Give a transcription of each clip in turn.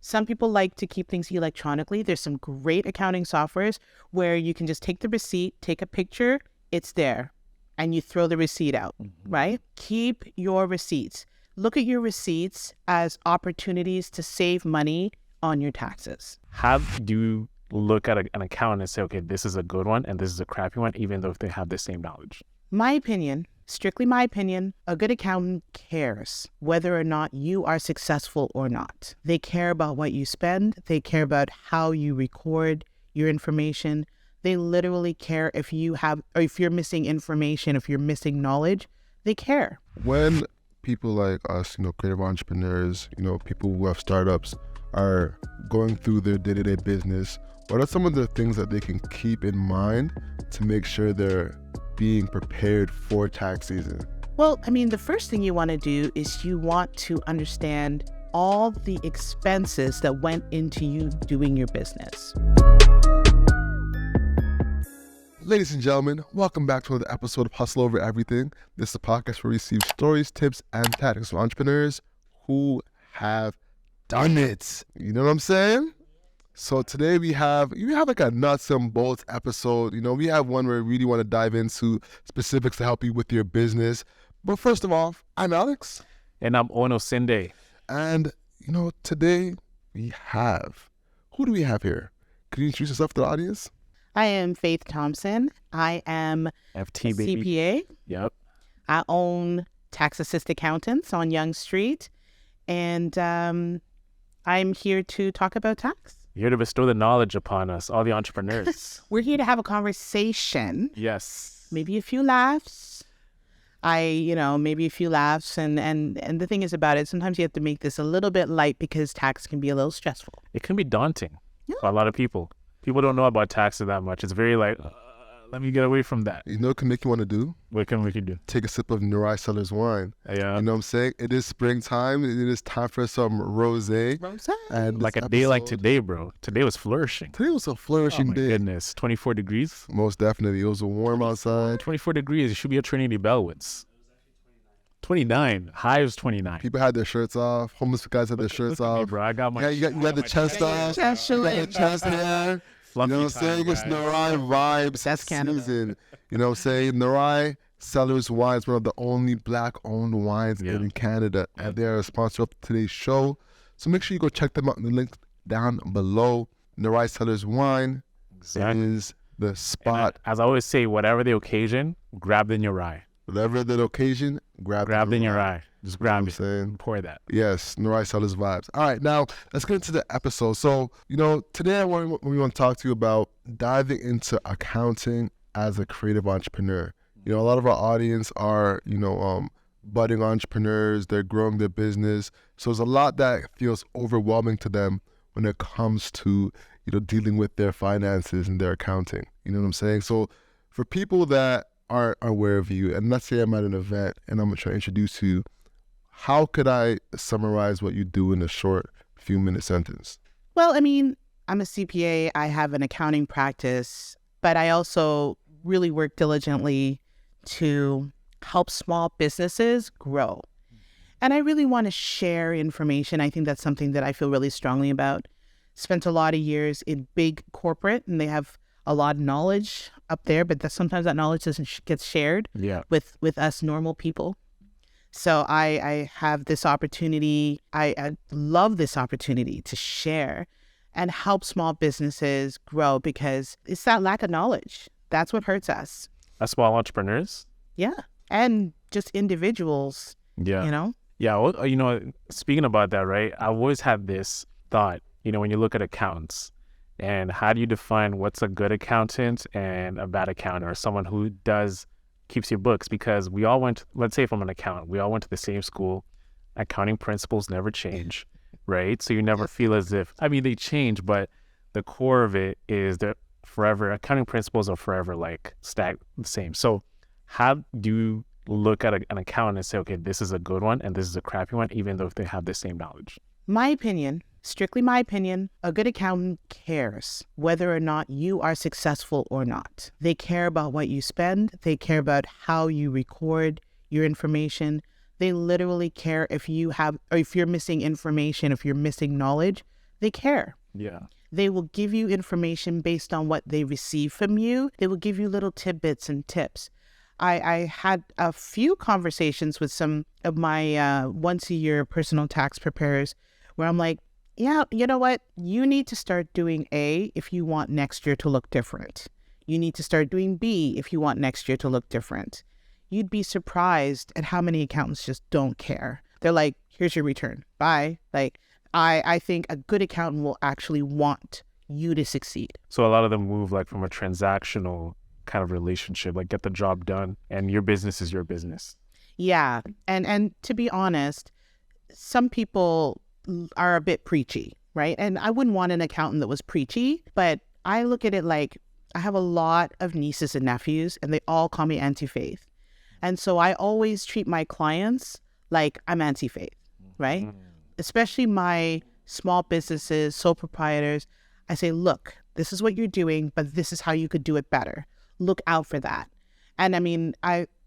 Some people like to keep things electronically. There's some great accounting softwares where you can just take the receipt, take a picture, it's there, and you throw the receipt out, right? Keep your receipts. Look at your receipts as opportunities to save money on your taxes. How do you look at an account and say, okay, this is a good one and this is a crappy one, even though if they have the same knowledge? My opinion, strictly my opinion, a good accountant cares whether or not you are successful or not. They care about what you spend. They care about how you record your information. They literally care if you have, or if you're missing information, if you're missing knowledge, they care. When people like us, creative entrepreneurs, people who have startups are going through their day-to-day business, what are some of the things that they can keep in mind to make sure they're being prepared for tax season? Well, the first thing you want to do is you want to understand all the expenses that went into you doing your business. Ladies and gentlemen, welcome back to another episode of Hustle Over Everything. This is a podcast where we receive stories, tips, and tactics from entrepreneurs who have done it. You know what I'm saying? So today we have like a nuts and bolts episode. We have one where we really want to dive into specifics to help you with your business. But first of all, I'm Alex. And I'm Ono Sinde. And, today we have, who do we have here? Can you introduce yourself to the audience? I am Faith Thompson. I am FT a baby. CPA. Yep. I own Tax Assist Accountants on Yonge Street. And I'm here to talk about tax. You're here to bestow the knowledge upon us, all the entrepreneurs. We're here to have a conversation. Yes. Maybe a few laughs. Maybe a few laughs. And the thing is about it, sometimes you have to make this a little bit light because tax can be a little stressful. It can be daunting for a lot of people. People don't know about taxes that much. It's very like, let me get away from that. You know what can make you want to do? What can we do? Take a sip of Norai Seller's wine. Yeah. You know what I'm saying? It is springtime. It is time for some rosé. And like a day like today, bro. Today was flourishing. Today was a flourishing day. Goodness. 24 degrees. Most definitely. It was warm outside. 24 degrees. It should be a Trinity Bellwoods. 29. High was 29. People had their shirts off. Homeless guys had their shirts Look at me, off. bro. I got my. You got the chest off. You got the chest hair. You know what I'm saying? It's Norai vibes. That's Canada. Season. You know what I'm saying? Norai Seller's Wine is one of the only black-owned wines in Canada. And they're a sponsor of today's show. So make sure you go check them out in the link down below. Norai Seller's Wine is the spot. As I always say, whatever the occasion, grab the Norai. Whatever the occasion, grab the Norai. Just grab it. Saying? Pour that. Yes, Norai Seller's vibes. All right, now let's get into the episode. So, today we want to talk to you about diving into accounting as a creative entrepreneur. A lot of our audience are, budding entrepreneurs. They're growing their business. So there's a lot that feels overwhelming to them when it comes to, dealing with their finances and their accounting. You know what I'm saying? So for people that aren't aware of you, and let's say I'm at an event and I'm going to try to introduce you, how could I summarize what you do in a short few minute sentence? Well, I'm a CPA. I have an accounting practice, but I also really work diligently to help small businesses grow. And I really want to share information. I think that's something that I feel really strongly about. Spent a lot of years in big corporate, and they have a lot of knowledge up there, but sometimes that knowledge doesn't get shared with us normal people. So I have this opportunity. I love this opportunity to share and help small businesses grow because it's that lack of knowledge. That's what hurts us. As small entrepreneurs? Yeah. And just individuals, Yeah, well, speaking about that, right, I've always had this thought, when you look at accountants and how do you define what's a good accountant and a bad accountant or someone who keeps your books, because we all went, let's say from an accountant, we all went to the same school. Accounting principles never change, right? So you never feel as if, they change, but the core of it is that forever, accounting principles are forever the same. So how do you look at an accountant and say, okay, this is a good one and this is a crappy one, even though if they have the same knowledge? My opinion, strictly my opinion, a good accountant cares whether or not you are successful or not. They care about what you spend. They care about how you record your information. They literally care if you have, or if you're missing information, if you're missing knowledge, They care. Yeah. They will give you information based on what they receive from you. They will give you little tidbits and tips. I had a few conversations with some of my once-a-year personal tax preparers where I'm like, yeah, you know what? You need to start doing A if you want next year to look different. You need to start doing B if you want next year to look different. You'd be surprised at how many accountants just don't care. They're like, here's your return. Bye. Like, I think a good accountant will actually want you to succeed. So a lot of them move like from a transactional kind of relationship, like get the job done and your business is your business. Yeah. And to be honest, some people are a bit preachy, right? And I wouldn't want an accountant that was preachy, but I look at it like I have a lot of nieces and nephews and they all call me anti-faith. And so I always treat my clients like I'm anti-faith, right? Especially my small businesses, sole proprietors. I say, look, this is what you're doing, but this is how you could do it better. Look out for that. And I mean,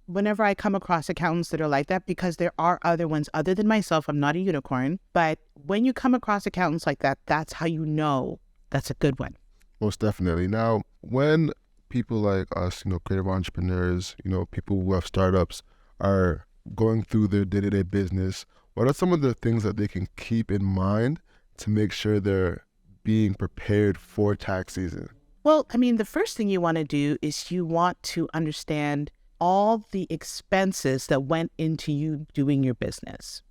whenever I come across accountants that are like that, because there are other ones other than myself, I'm not a unicorn, but when you come across accountants like that, that's how you know that's a good one. Most definitely. Now, when people like us, creative entrepreneurs, people who have startups are going through their day-to-day business, what are some of the things that they can keep in mind to make sure they're being prepared for tax season? Well, I mean, the first thing you want to do is you want to understand all the expenses that went into you doing your business.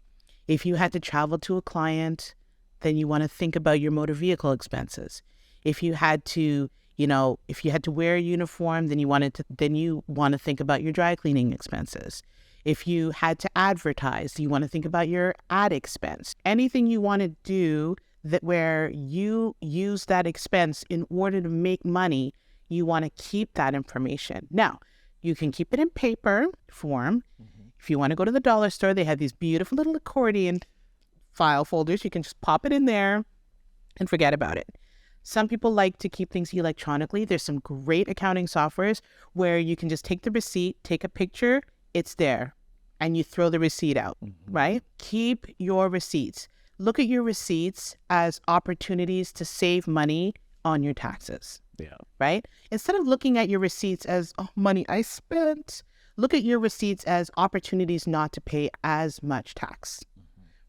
If you had to travel to a client, then you want to think about your motor vehicle expenses. If you had to, if you had to wear a uniform, then you want to think about your dry cleaning expenses. If you had to advertise, you want to think about your ad expense. Anything you want to do that where you use that expense in order to make money, you want to keep that information. Now, you can keep it in paper form. If you want to go to the dollar store, they have these beautiful little accordion file folders. You can just pop it in there and forget about it. Some people like to keep things electronically. There's some great accounting softwares where you can just take the receipt, take a picture, it's there, and you throw the receipt out, right? Keep your receipts. Look at your receipts as opportunities to save money on your taxes. Yeah. Right? Instead of looking at your receipts as money I spent, look at your receipts as opportunities not to pay as much tax.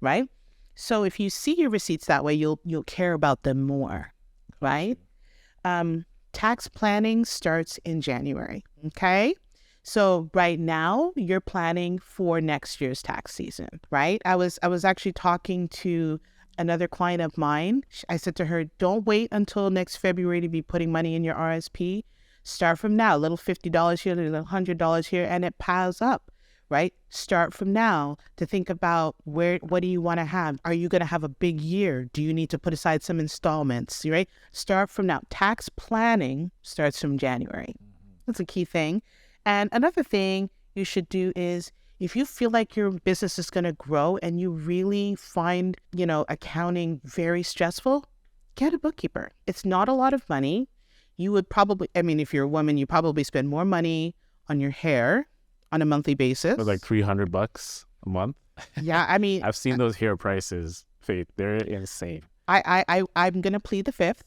Right? So if you see your receipts that way, you'll care about them more. Right? Tax planning starts in January. Okay? So right now you're planning for next year's tax season, right? I was actually talking to another client of mine. I said to her, don't wait until next February to be putting money in your RSP. Start from now, a little $50 here, a little $100 here, and it piles up, right? Start from now to think about what do you want to have? Are you going to have a big year? Do you need to put aside some installments, right? Start from now. Tax planning starts from January. That's a key thing. And another thing you should do is if you feel like your business is going to grow and you really find, accounting very stressful, get a bookkeeper. It's not a lot of money. You would probably, if you're a woman, you probably spend more money on your hair on a monthly basis. Like $300 a month. Yeah, I've seen those hair prices, Faith. They're insane. I'm going to plead the fifth,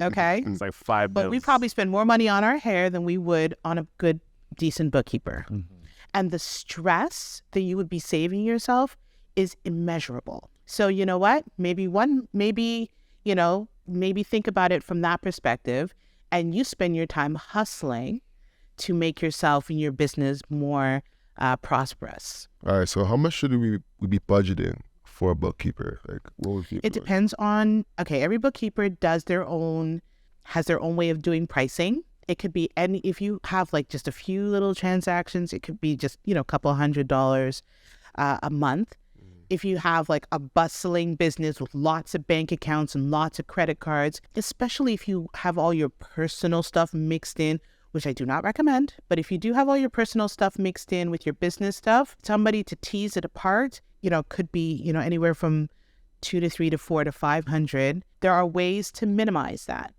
okay? It's like $5. But we probably spend more money on our hair than we would on a good, decent bookkeeper. And the stress that you would be saving yourself is immeasurable. So you know what? Maybe think about it from that perspective, and you spend your time hustling to make yourself and your business more prosperous. All right. So how much should we be budgeting for a bookkeeper? Like, what would be? It depends on. Okay, every bookkeeper has their own way of doing pricing. It could be if you have like just a few little transactions, it could be just, a couple $100 a month. If you have like a bustling business with lots of bank accounts and lots of credit cards, especially if you have all your personal stuff mixed in, which I do not recommend, but if you do have all your personal stuff mixed in with your business stuff, somebody to tease it apart, could be, anywhere from 2 to 3 to 4 to 500. There are ways to minimize that.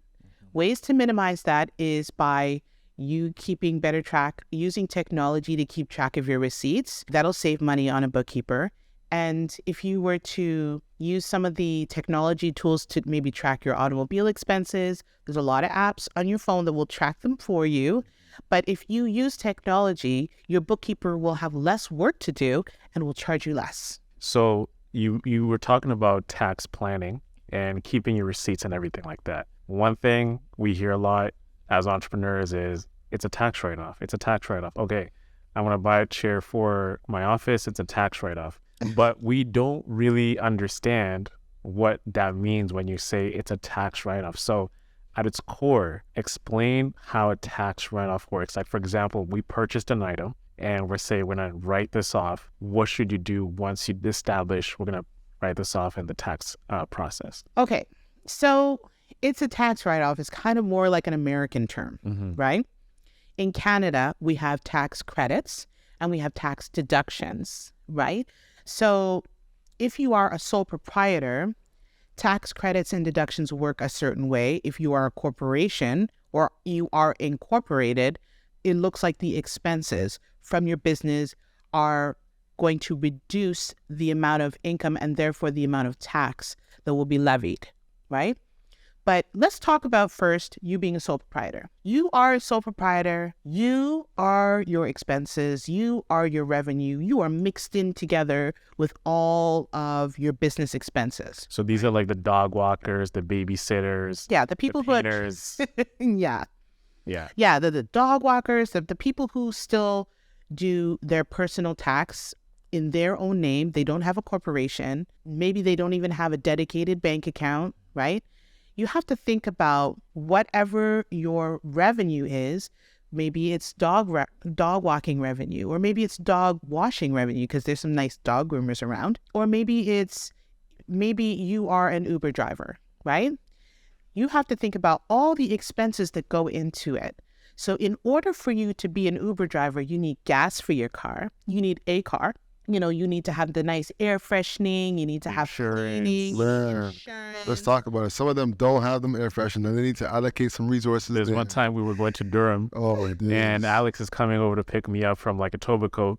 Ways to minimize that is by you keeping better track, using technology to keep track of your receipts. That'll save money on a bookkeeper. And if you were to use some of the technology tools to maybe track your automobile expenses, there's a lot of apps on your phone that will track them for you. But if you use technology, your bookkeeper will have less work to do and will charge you less. So you were talking about tax planning and keeping your receipts and everything like that. One thing we hear a lot as entrepreneurs is it's a tax write-off. It's a tax write-off. Okay, I want to buy a chair for my office. It's a tax write-off. But we don't really understand what that means when you say it's a tax write-off. So at its core, explain how a tax write-off works. Like, for example, we purchased an item and we're saying we're going to write this off. What should you do once you establish we're going to write this off in the tax process? Okay, so it's a tax write-off. It's kind of more like an American term, right? In Canada, we have tax credits and we have tax deductions, right? So if you are a sole proprietor, tax credits and deductions work a certain way. If you are a corporation or you are incorporated, it looks like the expenses from your business are going to reduce the amount of income and therefore the amount of tax that will be levied, right? But let's talk about first you being a sole proprietor. You are a sole proprietor. You are your expenses. You are your revenue. You are mixed in together with all of your business expenses. So these are like the dog walkers, the babysitters, Yeah, the people the painters. yeah. Yeah. Yeah, the dog walkers, the people who still do their personal tax in their own name. They don't have a corporation. Maybe they don't even have a dedicated bank account, right? You have to think about whatever your revenue is. Maybe it's dog walking revenue, or maybe it's dog washing revenue because there's some nice dog groomers around. Or maybe you are an Uber driver, right? You have to think about all the expenses that go into it. So in order for you to be an Uber driver, you need gas for your car. You need a car. You know, you need to have the nice air freshening. You need to have cleaning, insurance. Let's talk about it. Some of them don't have them air freshener. They need to allocate some resources. There's one time we were going to Durham. Oh my goodness. And Alex is coming over to pick me up from like a Etobicoke.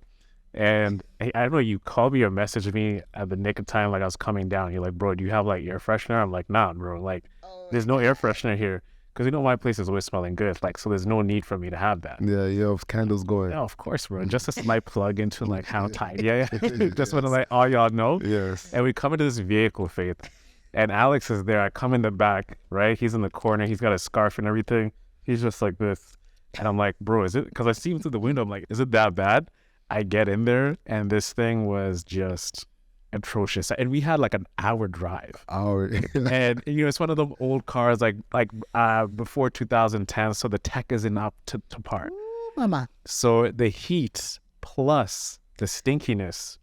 And I don't know, you called me or messaged me at the nick of time like I was coming down. You're like, bro, do you have like air freshener? I'm like, nah, bro. Like, there's no air freshener here. Because you know my place is always smelling good. Like, so there's no need for me to have that. Yeah, yo, candles going. Yeah, of course, bro. Just a slight plug into like how tight. Yeah. Just want to let all y'all know. Yes. And we come into this vehicle, Faith. And Alex is there. I come in the back, right? He's in the corner. He's got a scarf and everything. He's just like this. And I'm like, bro, is it? Because I see him through the window. I'm like, is it that bad? I get in there and this thing was just atrocious. And we had like an hour drive. And you know, it's one of them old cars like before 2010, so the tech isn't up to par. Ooh, mama. So the heat plus the stinkiness,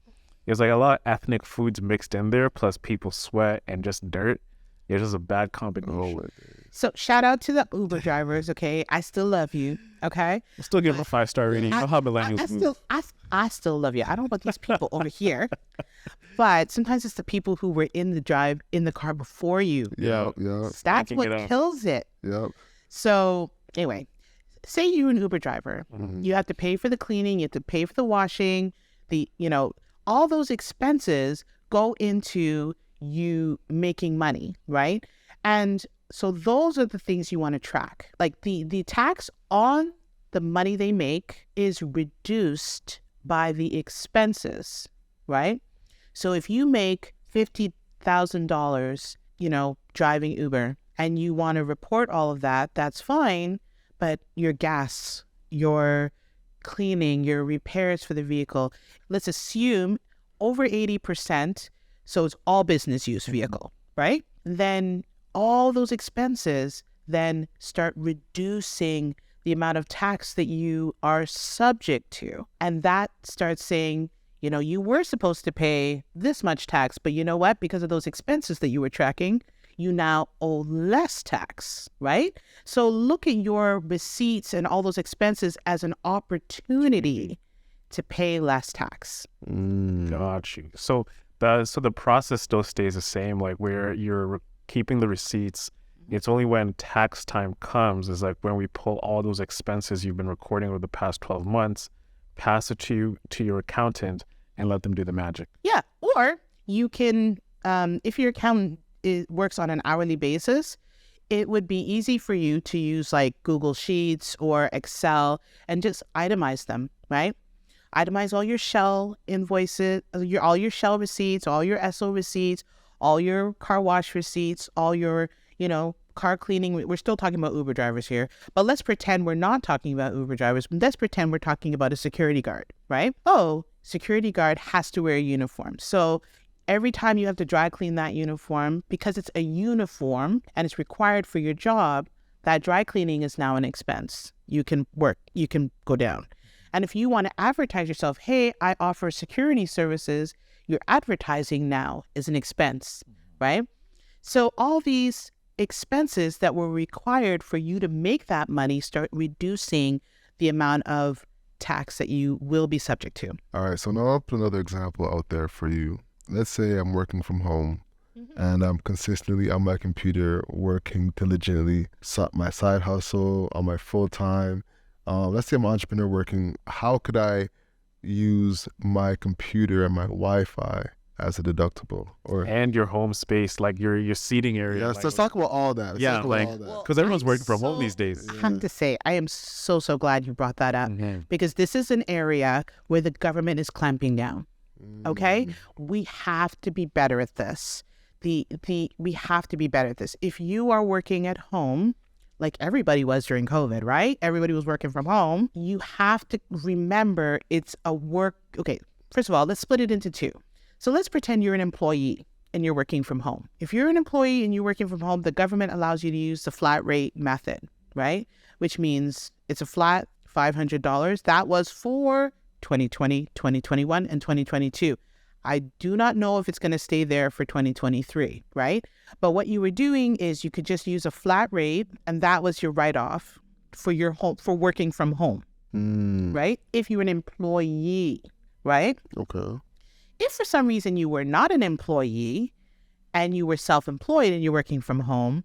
there's like a lot of ethnic foods mixed in there, plus people sweat and just dirt. It's just a bad combination. So shout out to the Uber drivers, okay? I still love you, okay? I'll still give them a 5-star rating. You know how millennials I still love you. I don't know about these people over here, but sometimes it's the people who were in the car before you. Yeah. That's what kills it. Yep. So anyway, say you're an Uber driver. You have to pay for the cleaning, you have to pay for the washing, all those expenses go into you making money, right? And so those are the things you want to track. Like the tax on the money they make is reduced by the expenses, right? So if you make $50,000, driving Uber, and you want to report all of that, that's fine. But your gas, your cleaning, your repairs for the vehicle, let's assume over 80%. So it's all business use vehicle, right? Then all those expenses then start reducing the amount of tax that you are subject to. And that starts saying, you were supposed to pay this much tax, but you know what? Because of those expenses that you were tracking, you now owe less tax, right? So look at your receipts and all those expenses as an opportunity to pay less tax. Got you. So the process still stays the same, like where you're keeping the receipts. It's only when tax time comes is like when we pull all those expenses you've been recording over the past 12 months, pass it to your accountant, and let them do the magic. Yeah. Or you can, if your accountant works on an hourly basis, it would be easy for you to use like Google Sheets or Excel and just itemize them, right? Itemize all your Shell invoices, all your Shell receipts, all your SO receipts, all your car wash receipts, all your, car cleaning. We're still talking about Uber drivers here, but let's pretend we're not talking about Uber drivers. Let's pretend we're talking about a security guard, right? Oh, security guard has to wear a uniform. So every time you have to dry clean that uniform, because it's a uniform and it's required for your job, that dry cleaning is now an expense. You can go down. And if you want to advertise yourself, hey, I offer security services, your advertising now is an expense, right? So all these expenses that were required for you to make that money start reducing the amount of tax that you will be subject to. All right, so now I'll put another example out there for you. Let's say I'm working from home and I'm consistently on my computer working diligently, my side hustle, on my full time. Let's say I'm an entrepreneur working. How could I use my computer and my Wi-Fi as a deductible? And your home space, like your seating area. Yeah, let's talk about all that. Because everyone's working from home these days. I have to say, I am so glad you brought that up because this is an area where the government is clamping down. Okay, we have to be better at this. We have to be better at this. If you are working at home, like everybody was during COVID, right? Everybody was working from home. You have to remember it's a work. Okay, first of all, let's split it into two. So let's pretend you're an employee and you're working from home. If you're an employee and you're working from home, the government allows you to use the flat rate method, right? Which means it's a flat $500. That was for 2020, 2021, and 2022. I do not know if it's going to stay there for 2023, right? But what you were doing is you could just use a flat rate, and that was your write-off for your home, for working from home, right? If you're an employee, right? Okay. If for some reason you were not an employee and you were self-employed and you're working from home,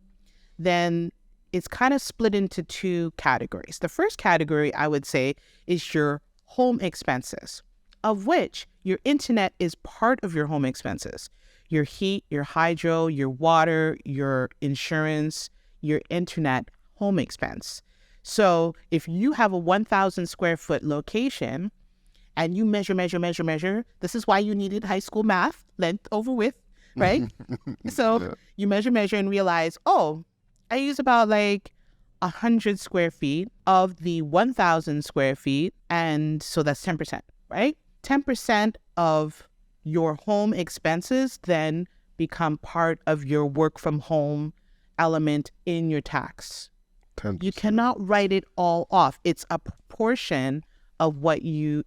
then it's kind of split into two categories. The first category, I would say, is your home expenses, of which your internet is part of your home expenses. Your heat, your hydro, your water, your insurance, your internet home expense. So if you have a 1,000 square foot location and you measure, this is why you needed high school math, length over width, right? So you measure and realize, oh, I use about like 100 square feet of the 1,000 square feet. And so that's 10%, right? 10% of your home expenses then become part of your work from home element in your tax. 10%. You cannot write it all off. It's a proportion of what you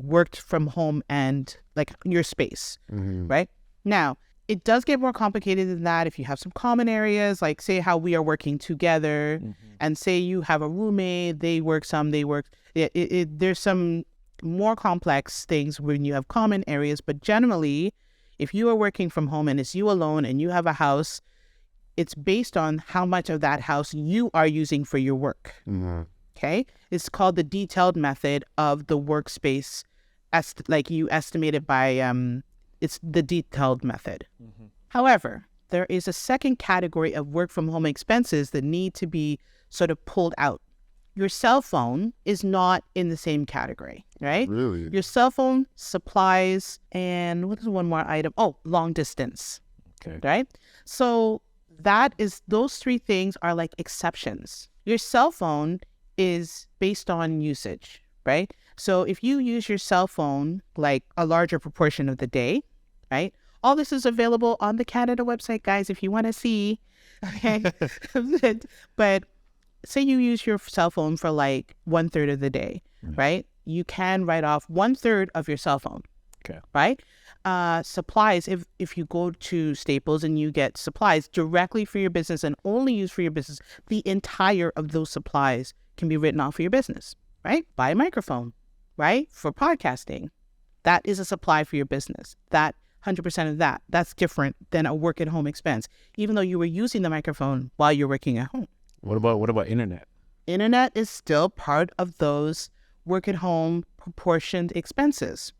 worked from home and like your space, right? Now, it does get more complicated than that if you have some common areas, like say how we are working together and say you have a roommate, there's some more complex things when you have common areas. But generally, if you are working from home and it's you alone and you have a house, it's based on how much of that house you are using for your work. Okay? It's called the detailed method of the workspace, like you estimate it by, it's the detailed method. However, there is a second category of work from home expenses that need to be sort of pulled out. Your cell phone is not in the same category, right? Really? Your cell phone, supplies, and what is one more item? Oh, long distance. Okay. Right? So those three things are like exceptions. Your cell phone is based on usage, right? So if you use your cell phone like a larger proportion of the day, right? All this is available on the Canada website, guys, if you want to see. Okay. But say you use your cell phone for like 1/3 of the day, right? You can write off 1/3 of your cell phone. Okay. Right? Supplies, if you go to Staples and you get supplies directly for your business and only use for your business, the entire of those supplies can be written off for your business, right? Buy a microphone, right? For podcasting. That is a supply for your business. That 100% of that's different than a work at home expense, even though you were using the microphone while you're working at home. What about internet? Internet is still part of those work at home proportioned expenses.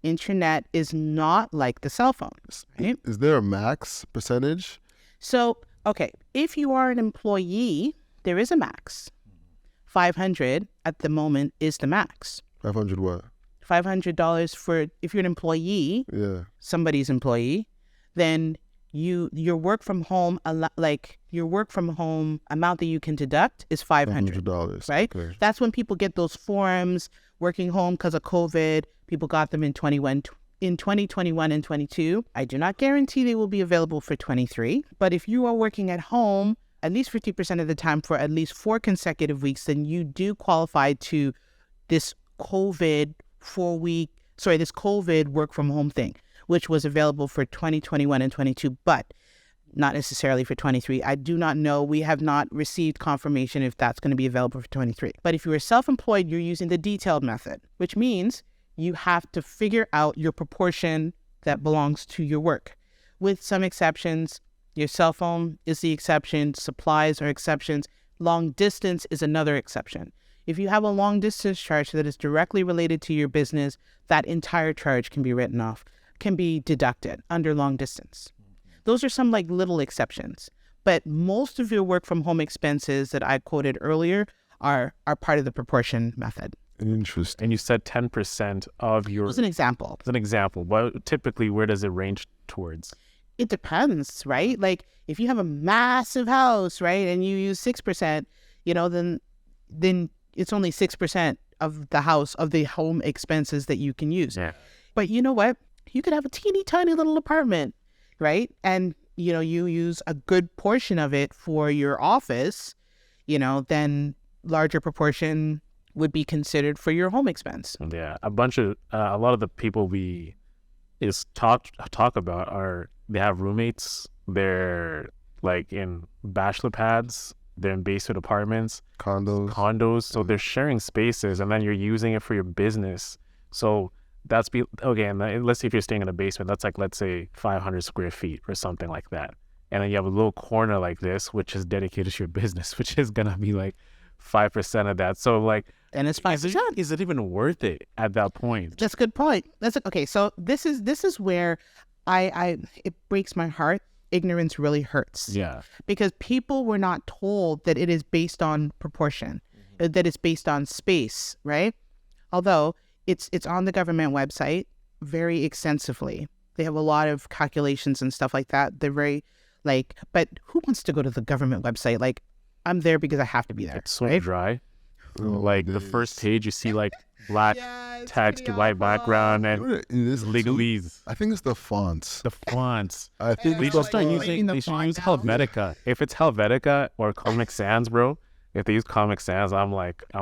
Internet is not like the cell phone, right? Is there a max percentage? So, okay, if you are an employee, there is a max. 500 at the moment is the max. 500 what? $500 for if you're an employee, Yeah. somebody's employee, then your work from home amount that you can deduct is $500. Right? Okay. That's when people get those forms working home because of COVID. People got them in 2021 and 22. I do not guarantee they will be available for 23. But if you are working at home at least 50% of the time for at least 4 consecutive weeks, then you do qualify to this COVID work from home thing, which was available for 2021 and 22, but not necessarily for 23. I do not know. We have not received confirmation if that's going to be available for 23. But if you are self-employed, you're using the detailed method, which means you have to figure out your proportion that belongs to your work. With some exceptions, your cell phone is the exception, supplies are exceptions, long distance is another exception. If you have a long distance charge that is directly related to your business, that entire charge can be written off, can be deducted under long distance. Those are some like little exceptions. But most of your work from home expenses that I quoted earlier are part of the proportion method. Interesting. And you said 10% of your... As an example. As an example. But typically, where does it range towards? It depends, right? Like if you have a massive house, right, and you use 6%, then it's only 6% of the home expenses that you can use. Yeah. But you know what? You could have a teeny tiny little apartment, right? And, you use a good portion of it for your office, then larger proportion would be considered for your home expense. Yeah. A lot of the people we talk about they have roommates. They're like in bachelor pads. They're in basement apartments, condos. So they're sharing spaces, and then you're using it for your business. So and let's say if you're staying in a basement, that's like, let's say 500 square feet or something like that. And then you have a little corner like this, which is dedicated to your business, which is going to be like 5% of that. So like, and it's 5%. Is it even worth it at that point? That's a good point. Okay. So this is where it breaks my heart. Ignorance really hurts. Yeah. Because people were not told that it is based on proportion, that it's based on space, right? Although it's on the government website very extensively. They have a lot of calculations and stuff like that. They're very but who wants to go to the government website? Like, I'm there because I have to be there. It's so right? dry. Like the first page, you see like black text, white background, and legalese. I think it's the fonts. I think they should use Helvetica. If it's Helvetica or Comic Sans, bro. If they use Comic Sans, I'm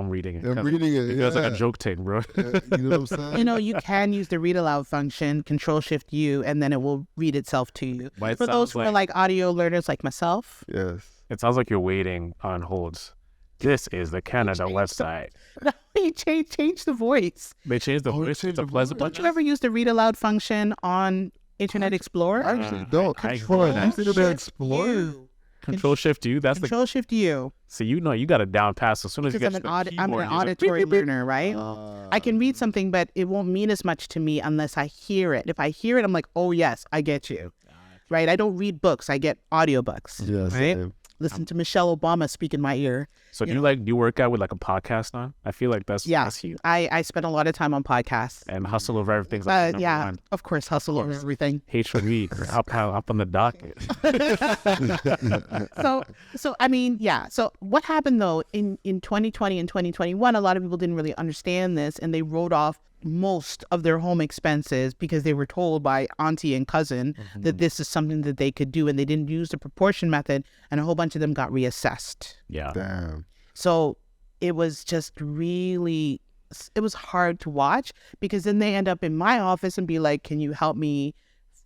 reading it. I'm reading it. It's like a joke thing, bro. You know what I'm saying? You can use the read aloud function, Control-Shift-U, and then it will read itself to you. For those who are like audio learners like myself. Yes. It sounds like you're waiting on holds. This is the Canada website. No, they changed the voice. They changed the voice. It's a pleasant. Don't you ever use the read aloud function on Internet Explorer? I actually don't. Internet Explorer? Control-Shift-U. That's Control-Shift-U. So you got a down pass as soon as you get I'm an auditory learner, right? I can read something, but it won't mean as much to me unless I hear it. If I hear it, I'm like, oh yes, I get you. Right? I don't read books. I get audiobooks. Yes. Right? Listen to Michelle Obama speak in my ear. So do you work out with like a podcast on? I feel like that's huge. I spend a lot of time on podcasts. And hustle over everything's of course, hustle over everything. H1B, up on the docket. So I mean, yeah. So what happened though in 2020 and 2021, a lot of people didn't really understand this, and they wrote off most of their home expenses because they were told by auntie and cousin that this is something that they could do, and they didn't use the proportion method, and a whole bunch of them got reassessed. Yeah. Damn. So it was just really, it was hard to watch, because then they end up in my office and be like, can you help me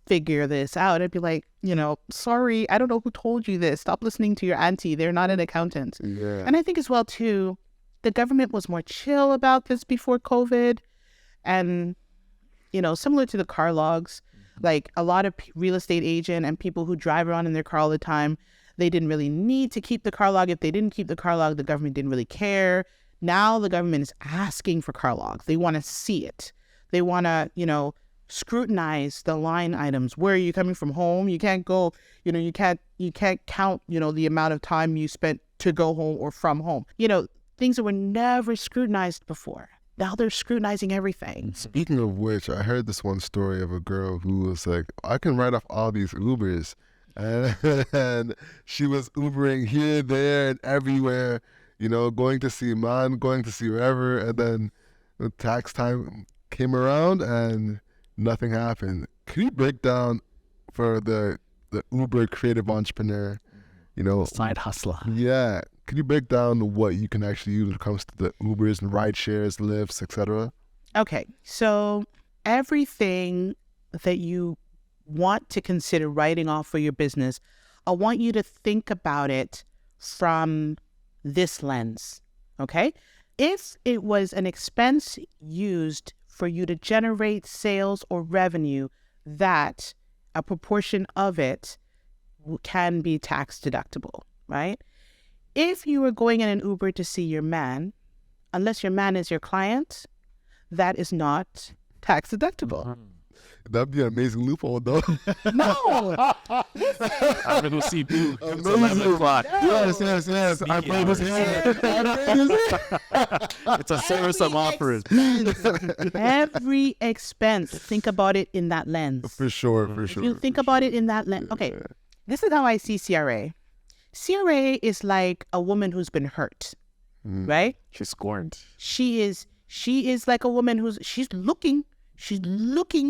figure this out? I'd be like, sorry, I don't know who told you this. Stop listening to your auntie. They're not an accountant. Yeah. And I think as well too, the government was more chill about this before COVID. And, similar to the car logs, like a lot of real estate agent and people who drive around in their car all the time, they didn't really need to keep the car log. If they didn't keep the car log, the government didn't really care. Now the government is asking for car logs. They want to see it. They want to, scrutinize the line items. Where are you coming from home? You can't go, you can't count, the amount of time you spent to go home or from home. Things that were never scrutinized before. Now they're scrutinizing everything. Speaking of which, I heard this one story of a girl who was like, I can write off all these Ubers. And she was Ubering here, there, and everywhere, going to see man, going to see wherever. And then the tax time came around and nothing happened. Can you break down for the Uber creative entrepreneur, Side hustler. Yeah. Can you break down what you can actually use when it comes to the Ubers and ride shares, Lyfts, etc.? Okay, so everything that you want to consider writing off for your business, I want you to think about it from this lens, okay? If it was an expense used for you to generate sales or revenue, that a proportion of it can be tax deductible, right? If you were going in an Uber to see your man, unless your man is your client, that is not tax deductible. That'd be an amazing loophole, though. No! I'm going to see you. It's Amazing. 11 o'clock. Yes. I played his hand. It's a service I'm offering. Every expense, think about it in that lens. For sure. If you think about it in that lens. Okay, this is how I see CRA. CRA is like a woman who's been hurt, right? She's scorned. She is like a woman she's looking,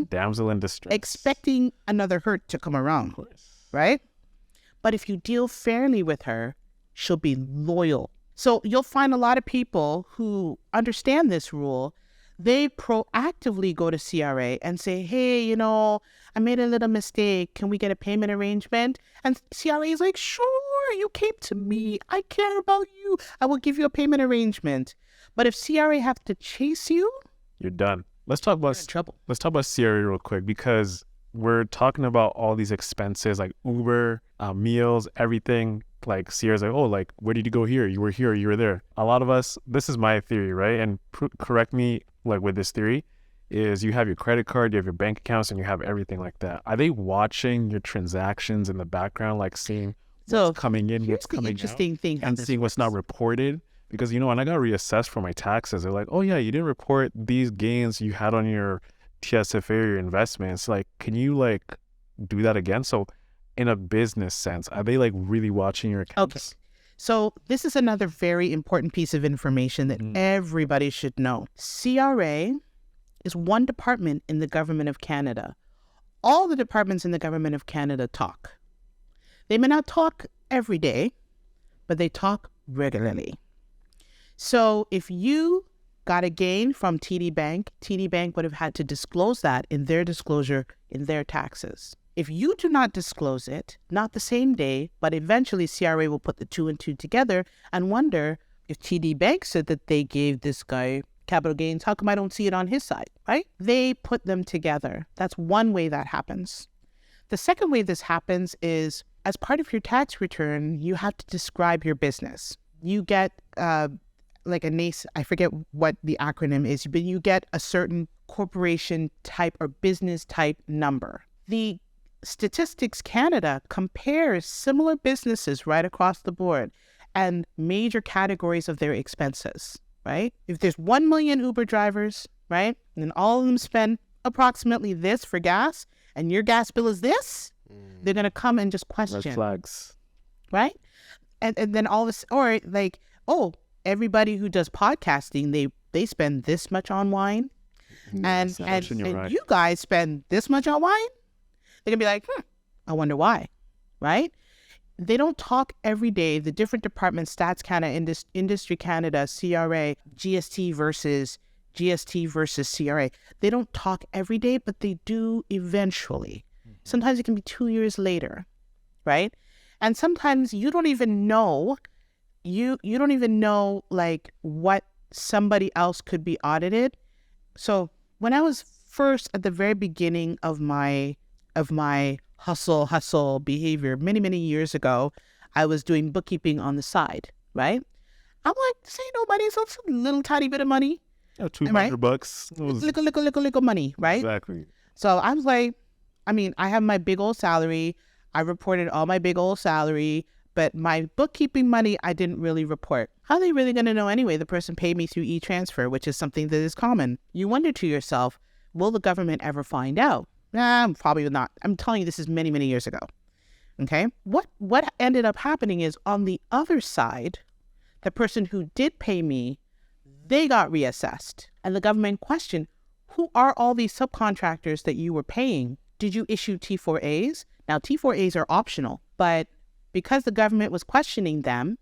Damsel in distress. expecting another hurt to come around, right? But if you deal fairly with her, she'll be loyal. So you'll find a lot of people who understand this rule. They proactively go to CRA and say, hey, I made a little mistake. Can we get a payment arrangement? And CRA is like, sure, you came to me. I care about you. I will give you a payment arrangement. But if CRA have to chase you, you're done. Let's talk about trouble. Let's talk about CRA real quick, because we're talking about all these expenses like Uber, meals, everything. Like CRA's like, oh, like, where did you go here? You were here, you were there. A lot of us, this is my theory, right? And correct me, like, with this theory, is you have your credit card, you have your bank accounts, and you have everything like that. Are they watching your transactions in the background, like seeing what's coming in, what's coming out, interesting thing, and seeing what's not reported? Because, when I got reassessed for my taxes, they're like, oh yeah, you didn't report these gains you had on your TSFA or your investments. Like, can you do that again? So in a business sense, are they really watching your accounts? Okay. So this is another very important piece of information that everybody should know. CRA is one department in the government of Canada. All the departments in the government of Canada talk. They may not talk every day, but they talk regularly. So if you got a gain from TD Bank would have had to disclose that in their disclosure in their taxes. If you do not disclose it, not the same day, but eventually CRA will put the two and two together and wonder, if TD Bank said that they gave this guy capital gains, how come I don't see it on his side, right? They put them together. That's one way that happens. The second way this happens is, as part of your tax return, you have to describe your business. You get I forget what the acronym is, but you get a certain corporation type or business type number. The Statistics Canada compares similar businesses right across the board and major categories of their expenses, right? If there's 1 million Uber drivers, right, and all of them spend approximately this for gas, and your gas bill is this, they're going to come and just question. Red flags. Right? And then all this, or like, oh, everybody who does podcasting, they spend this much on wine, and you guys spend this much on wine. They're gonna be like, I wonder why, right? They don't talk every day. The different departments, Stats Canada, Industry Canada, CRA, GST versus CRA. They don't talk every day, but they do eventually. Sometimes it can be 2 years later, right? And sometimes you don't even know. You don't even know what somebody else could be audited. So when I was first at the very beginning of my hustle behavior many years ago, I was doing bookkeeping on the side, right? I'm like, this ain't no money. So it's a little tiny bit of money. Yeah, $200. It was- Little money, right? Exactly. So I was like, I mean, I have my big old salary. I reported all my big old salary, but my bookkeeping money, I didn't really report. How are they really going to know anyway? The person paid me through e-transfer, which is something that is common. You wonder to yourself, will the government ever find out? Nah, probably not. I'm telling you, this is many, many years ago. Okay. What ended up happening is on the other side, the person who did pay me, they got reassessed. And the government questioned, who are all these subcontractors that you were paying? Did you issue T4As? Now, T4As are optional, but because the government was questioning them,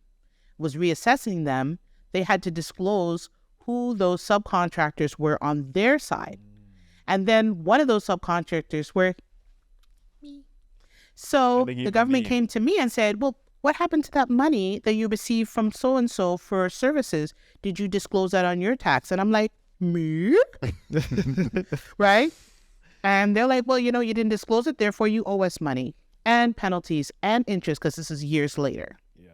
was reassessing them, they had to disclose who those subcontractors were on their side. And then one of those subcontractors were me. So the government came to me and said, well, what happened to that money that you received from so-and-so for services? Did you disclose that on your tax? And I'm like, me? Right? And they're like, well, you didn't disclose it, therefore you owe us money and penalties and interest because this is years later. Yeah.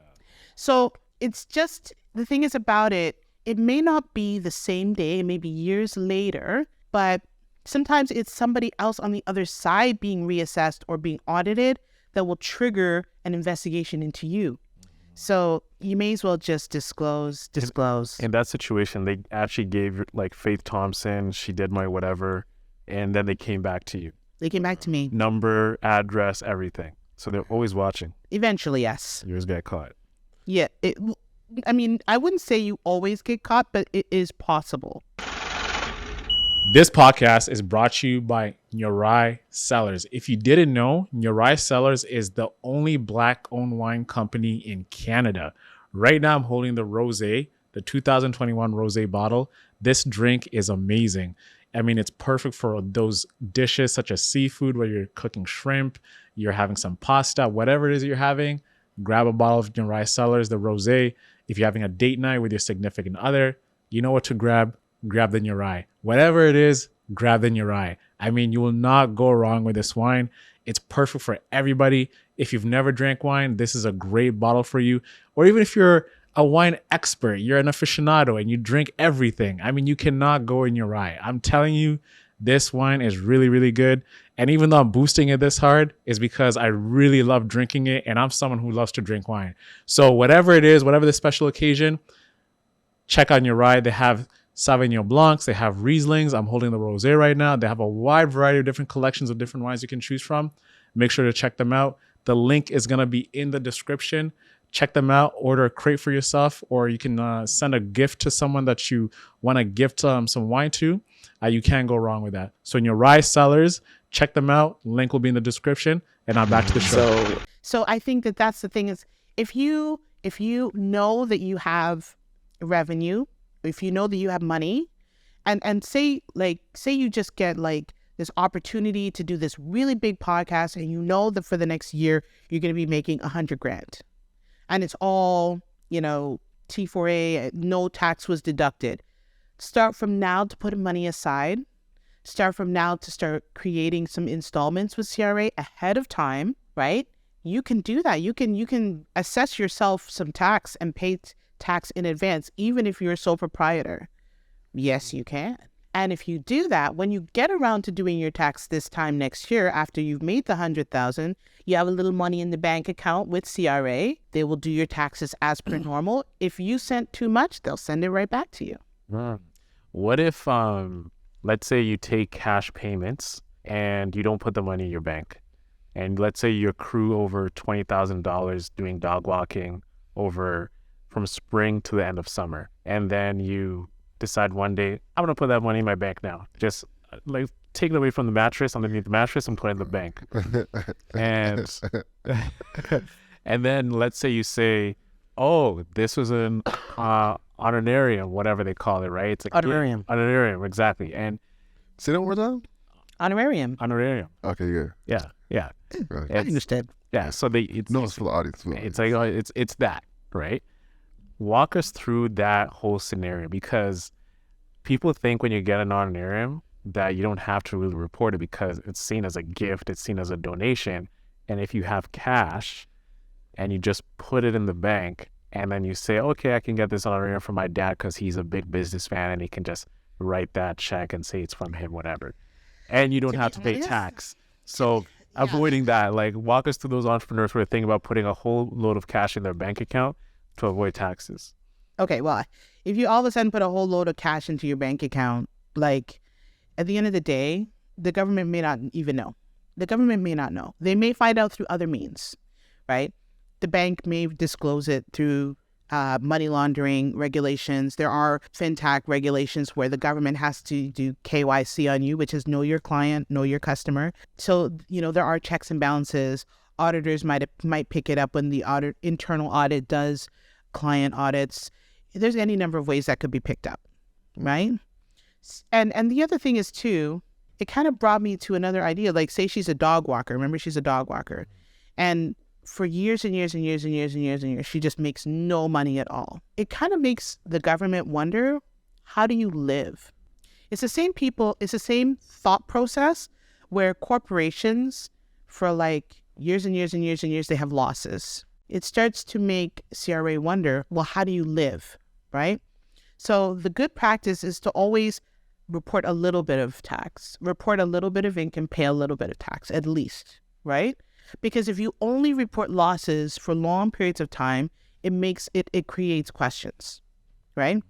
So it's just, the thing is about it, it may not be the same day, it may be years later, but sometimes it's somebody else on the other side being reassessed or being audited that will trigger an investigation into you. So you may as well just disclose. In that situation, they actually gave like Faith Thompson, she did my whatever, and then they came back to you. They came back to me. Number, address, everything. So they're always watching. Eventually, yes. You just get caught. Yeah. I wouldn't say you always get caught, but it is possible. This podcast is brought to you by Nyorai Cellars. If you didn't know, Nyorai Cellars is the only Black-owned wine company in Canada. Right now, I'm holding the Rosé, the 2021 Rosé bottle. This drink is amazing. I mean, it's perfect for those dishes such as seafood where you're cooking shrimp, you're having some pasta, whatever it is you're having. Grab a bottle of Nyorai Cellars, the Rosé. If you're having a date night with your significant other, you know what to grab. Grab the Nyorai. Whatever it is, grab the Nyorai. I mean, you will not go wrong with this wine. It's perfect for everybody. If you've never drank wine, this is a great bottle for you. Or even if you're a wine expert, you're an aficionado and you drink everything. I mean, you cannot go in Nyorai. I'm telling you, this wine is really, really good. And even though I'm boosting it this hard, is because I really love drinking it. And I'm someone who loves to drink wine. So whatever it is, whatever the special occasion, check out Nyorai. They have Sauvignon Blancs, they have Rieslings. I'm holding the Rosé right now. They have a wide variety of different collections of different wines you can choose from. Make sure to check them out. The link is going to be in the description. Check them out. Order a crate for yourself, or you can send a gift to someone that you want to gift some wine to. You can't go wrong with that. So Nyorai Cellars, check them out. Link will be in the description. And now back to the show. So I think that's the thing is, if you know that you have revenue, if you know that you have money, and say you just get like this opportunity to do this really big podcast, and you know that for the next year you're going to be making $100,000, and it's all T4A, no tax was deducted. Start from now to put money aside. Start from now to start creating some installments with CRA ahead of time, right? You can do that. You can assess yourself some tax and pay tax in advance, even if you're a sole proprietor. Yes, you can. And if you do that, when you get around to doing your tax this time next year, after you've made the $100,000, you have a little money in the bank account with CRA. They will do your taxes as per normal. If you sent too much, they'll send it right back to you. What if, let's say you take cash payments and you don't put the money in your bank, and let's say you accrue over $20,000 doing dog walking over from spring to the end of summer, and then you decide one day, I'm gonna put that money in my bank now. Just like take it away from the mattress, underneath the mattress, and put it in the bank. And then let's say you say, oh, this was an honorarium, whatever they call it, right? It's like Honorarium. Honorarium, exactly. And say that one more time. Honorarium. Okay, yeah. Yeah. Right. I understand. Yeah. So it's for the audience. It's like it's that, right? Walk us through that whole scenario, because people think when you get an honorarium that you don't have to really report it because it's seen as a gift, it's seen as a donation. And if you have cash and you just put it in the bank, and then you say, okay, I can get this honorarium from my dad because he's a big businessman and he can just write that check and say it's from him, whatever. And you don't have to pay tax. So avoiding that, like, walk us through those entrepreneurs who are thinking about putting a whole load of cash in their bank account to avoid taxes. Okay, well, if you all of a sudden put a whole load of cash into your bank account, like, at the end of the day, the government may not even know. The government may not know. They may find out through other means, right? The bank may disclose it through money laundering regulations. There are fintech regulations where the government has to do KYC on you, which is know your client, know your customer. So, there are checks and balances. Auditors might pick it up when the internal audit does client audits. There's any number of ways that could be picked up, right? And the other thing is, too, it kind of brought me to another idea. Like, say she's a dog walker. Remember, she's a dog walker. And for years and years and years and years and years and years, she just makes no money at all. It kind of makes the government wonder, how do you live? It's the same people, it's the same thought process where corporations, for like years and years and years and years, they have losses. It starts to make CRA wonder, well, how do you live, right? So the good practice is to always report a little bit of tax, report a little bit of income, pay a little bit of tax, at least, right? Because if you only report losses for long periods of time, it creates questions, right?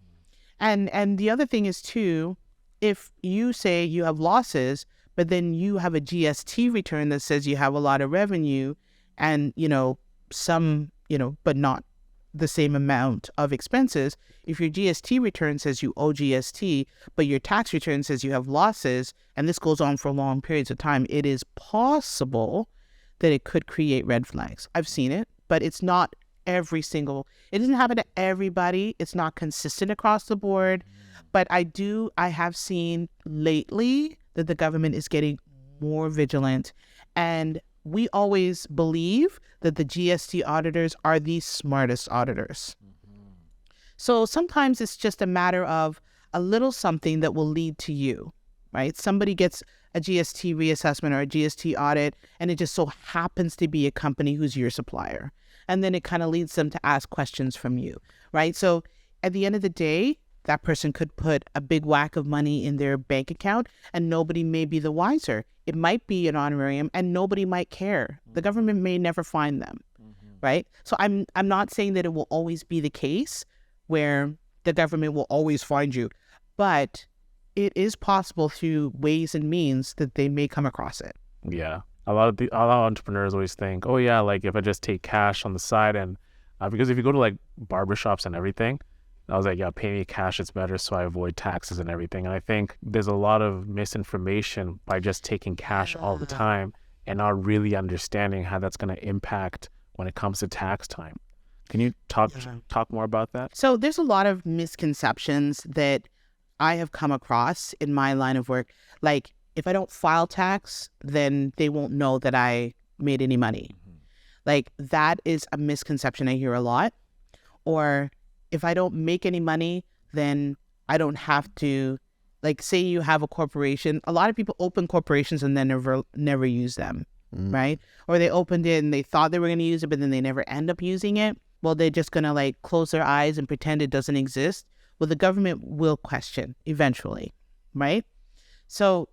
And the other thing is, too, if you say you have losses, but then you have a GST return that says you have a lot of revenue and, some, but not the same amount of expenses. If your GST return says you owe GST, but your tax return says you have losses, and this goes on for long periods of time, it is possible that it could create red flags. I've seen it, but it's not it doesn't happen to everybody. It's not consistent across the board. But I have seen lately that the government is getting more vigilant. And we always believe that the GST auditors are the smartest auditors. So sometimes it's just a matter of a little something that will lead to you, right? Somebody gets a GST reassessment or a GST audit, and it just so happens to be a company who's your supplier. And then it kind of leads them to ask questions from you, right? So at the end of the day, that person could put a big whack of money in their bank account and nobody may be the wiser. It might be an honorarium and nobody might care. The government may never find them, right? So I'm not saying that it will always be the case where the government will always find you, but it is possible through ways and means that they may come across it. Yeah. A lot of entrepreneurs always think, oh yeah, like if I just take cash on the side and because if you go to like barbershops and everything, I was like, yeah, pay me cash, it's better so I avoid taxes and everything. And I think there's a lot of misinformation by just taking cash all the time and not really understanding how that's going to impact when it comes to tax time. Can you talk more about that? So there's a lot of misconceptions that I have come across in my line of work. Like, if I don't file tax, then they won't know that I made any money. Like, that is a misconception I hear a lot. Or if I don't make any money, then I don't have to, like, say you have a corporation. A lot of people open corporations and then never use them, right? Or they opened it and they thought they were going to use it, but then they never end up using it. Well, they're just going to like close their eyes and pretend it doesn't exist. Well, the government will question eventually, right? So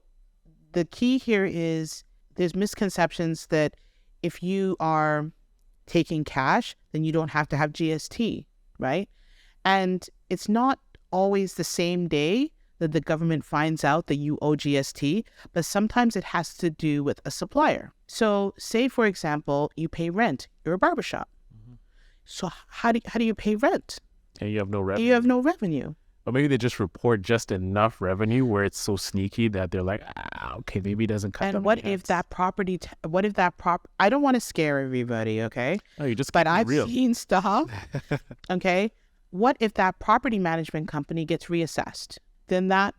the key here is there's misconceptions that if you are taking cash, then you don't have to have GST, right? And it's not always the same day that the government finds out that you owe GST, but sometimes it has to do with a supplier. So say, for example, you pay rent. You're a barbershop. So how do you pay rent? And you have no revenue. You have no revenue. Or maybe they just report just enough revenue where it's so sneaky that they're like, okay, maybe it doesn't cut. And what if that property? I don't want to scare everybody, okay? No, you just. But I've seen stuff. Okay, what if that property management company gets reassessed? Then that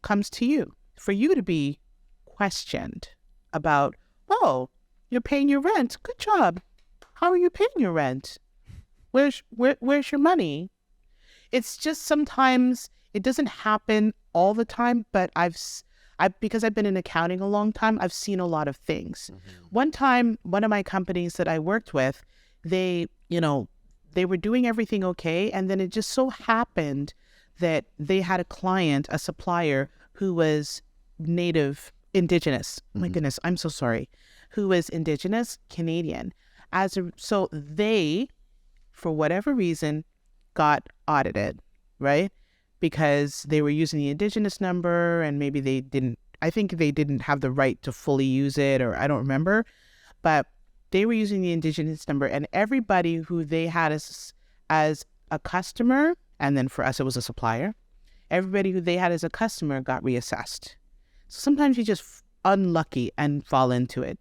comes to you for you to be questioned about. Oh, you're paying your rent. Good job. How are you paying your rent? Where's your money? It's just sometimes it doesn't happen all the time, but because I've been in accounting a long time, I've seen a lot of things. One time, one of my companies that I worked with, they they were doing everything okay. And then it just so happened that they had a client, a supplier who was indigenous. My goodness, I'm so sorry. Who was indigenous Canadian. So they, for whatever reason, got audited, right? Because they were using the indigenous number and maybe I think they didn't have the right to fully use it, or I don't remember, but they were using the indigenous number, and everybody who they had as a customer, and then for us it was a supplier, everybody who they had as a customer got reassessed. So sometimes you just unlucky and fall into it.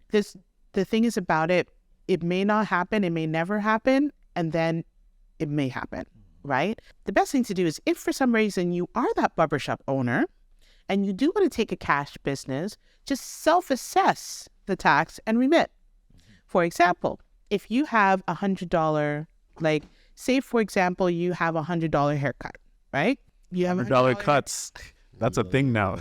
The thing is about it, it may not happen, it may never happen, and then it may happen, right? The best thing to do is, if for some reason you are that barbershop owner and you do want to take a cash business, just self-assess the tax and remit. For example, if you have $100, like say for example, you have $100 haircut, right? You have $100 cuts. That's a thing now.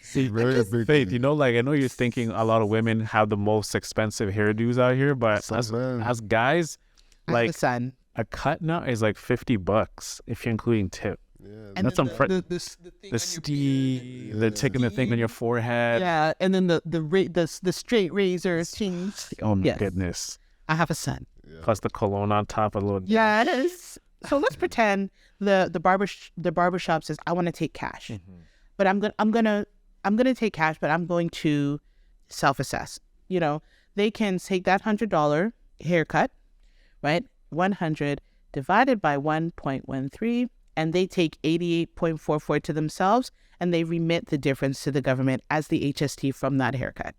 See, very big. Faith, you know, like I know you're thinking a lot of women have the most expensive hairdos out here, but as guys, like a cut now is like $50 if you're including tip. Yeah, And that's then taking the thing on your forehead. Yeah, and then the straight razor things. Oh my Yes. goodness. I have a son. Plus the cologne on top, a little. Yes. So let's pretend the barbershop says, I want to take cash, but I'm gonna take cash, but I'm going to self-assess. You know, they can take that $100 haircut, right? 100 divided by 1.13, and they take 88.44 to themselves, and they remit the difference to the government as the HST from that haircut,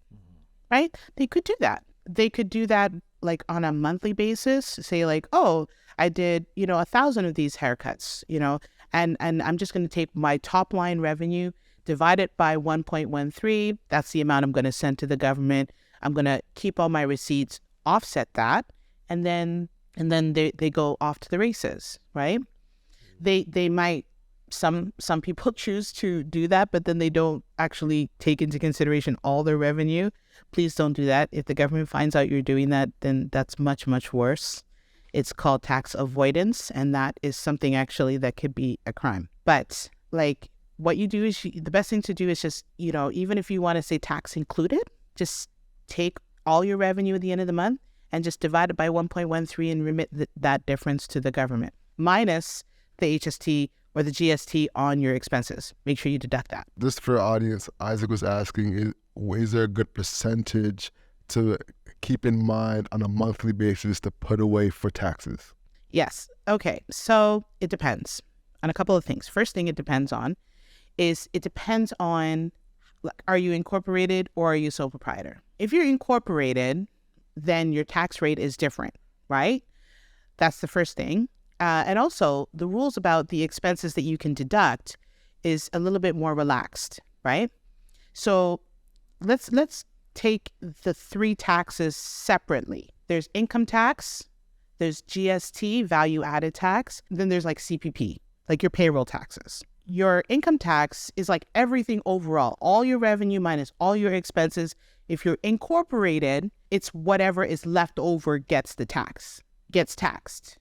right? They could do that. They could do that like on a monthly basis, say like, oh, I did, 1,000 of these haircuts, and I'm just going to take my top line revenue, divide it by 1.13. That's the amount I'm going to send to the government. I'm going to keep all my receipts, offset that, and then they go off to the races, right? They might, some people choose to do that, but then they don't actually take into consideration all their revenue. Please don't do that. If the government finds out you're doing that, then that's much, much worse. It's called tax avoidance, and that is something actually that could be a crime. But like what you do is the best thing to do is just, even if you want to say tax included, just take all your revenue at the end of the month and just divide it by 1.13 and remit that difference to the government, minus the HST or the GST on your expenses. Make sure you deduct that. Just for our audience, Isaac was asking, is there a good percentage to keep in mind on a monthly basis to put away for taxes? Yes. Okay. So it depends on a couple of things. First thing it depends on, are you incorporated or are you sole proprietor? If you're incorporated, then your tax rate is different, right? That's the first thing. And also the rules about the expenses that you can deduct is a little bit more relaxed, right? So let's take the three taxes separately. There's income tax, there's GST, value added tax, then there's like CPP, like your payroll taxes. Your income tax is like everything overall, all your revenue minus all your expenses. If you're incorporated, it's whatever is left over gets taxed.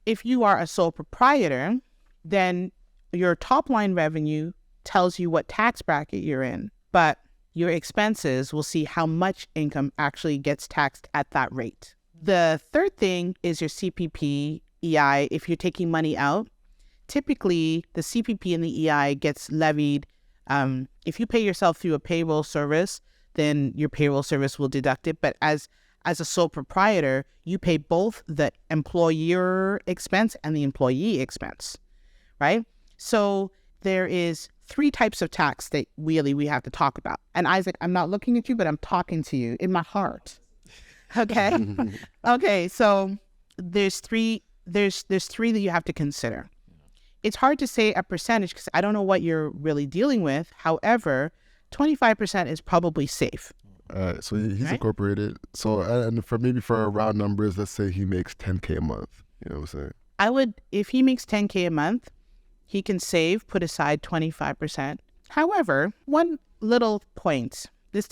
If you are a sole proprietor, then your top line revenue tells you what tax bracket you're in, but your expenses will see how much income actually gets taxed at that rate. The third thing is your CPP, EI. If you're taking money out, typically the CPP and the EI gets levied. If you pay yourself through a payroll service, then your payroll service will deduct it. But as a sole proprietor, you pay both the employer expense and the employee expense, right? So there is three types of tax that really we have to talk about. And Isaac, I'm not looking at you, but I'm talking to you in my heart. Okay? Okay, so there's three that you have to consider. It's hard to say a percentage because I don't know what you're really dealing with. However, 25% is probably safe. So he's incorporated. So and for round numbers, let's say he makes $10K a month. You know what I'm saying? If he makes $10K a month, he can put aside 25%. However, one little point, let's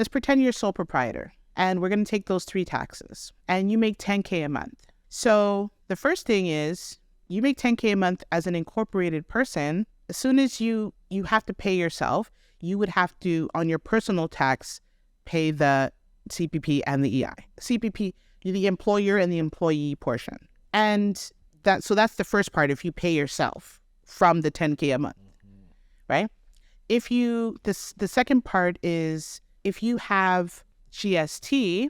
pretend you're a sole proprietor and we're going to take those three taxes and you make $10K a month. So the first thing is you make 10K a month as an incorporated person. As soon as you have to pay yourself, you would have to, on your personal tax, pay the CPP and the EI. CPP, the employer and the employee portion. And that's the first part, if you pay yourself from the 10K a month, right? The second part is if you have GST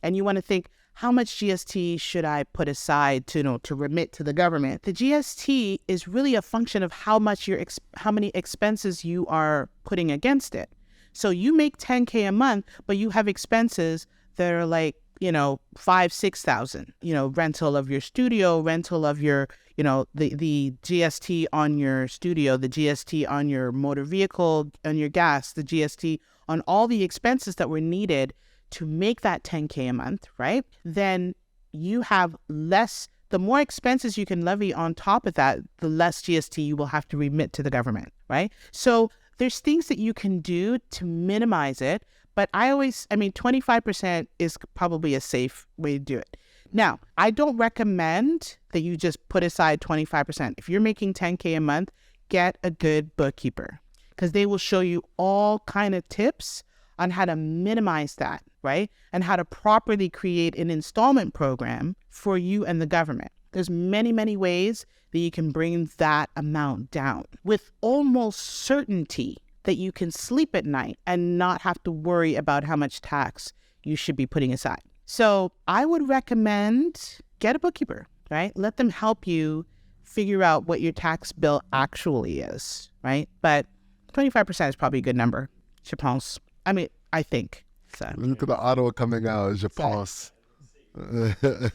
and you want to think, how much GST should I put aside to remit to the government? The GST is really a function of how many expenses you are putting against it. So you make 10K a month, but you have expenses that are like, 5,000-6,000, rental of your studio, rental of your, the GST on your studio, the GST on your motor vehicle, on your gas, the GST on all the expenses that were needed to make that 10K a month, right? Then you have less, the more expenses you can levy on top of that, the less GST you will have to remit to the government, right? So there's things that you can do to minimize it, but 25% is probably a safe way to do it. Now, I don't recommend that you just put aside 25%. If you're making 10K a month, get a good bookkeeper because they will show you all kind of tips on how to minimize that, right? And how to properly create an installment program for you and the government. There's many, many ways that you can bring that amount down with almost certainty that you can sleep at night and not have to worry about how much tax you should be putting aside. So I would recommend get a bookkeeper, right? Let them help you figure out what your tax bill actually is, right? But 25% is probably a good number, je pense. I think. So. Look at the auto coming out, je pense.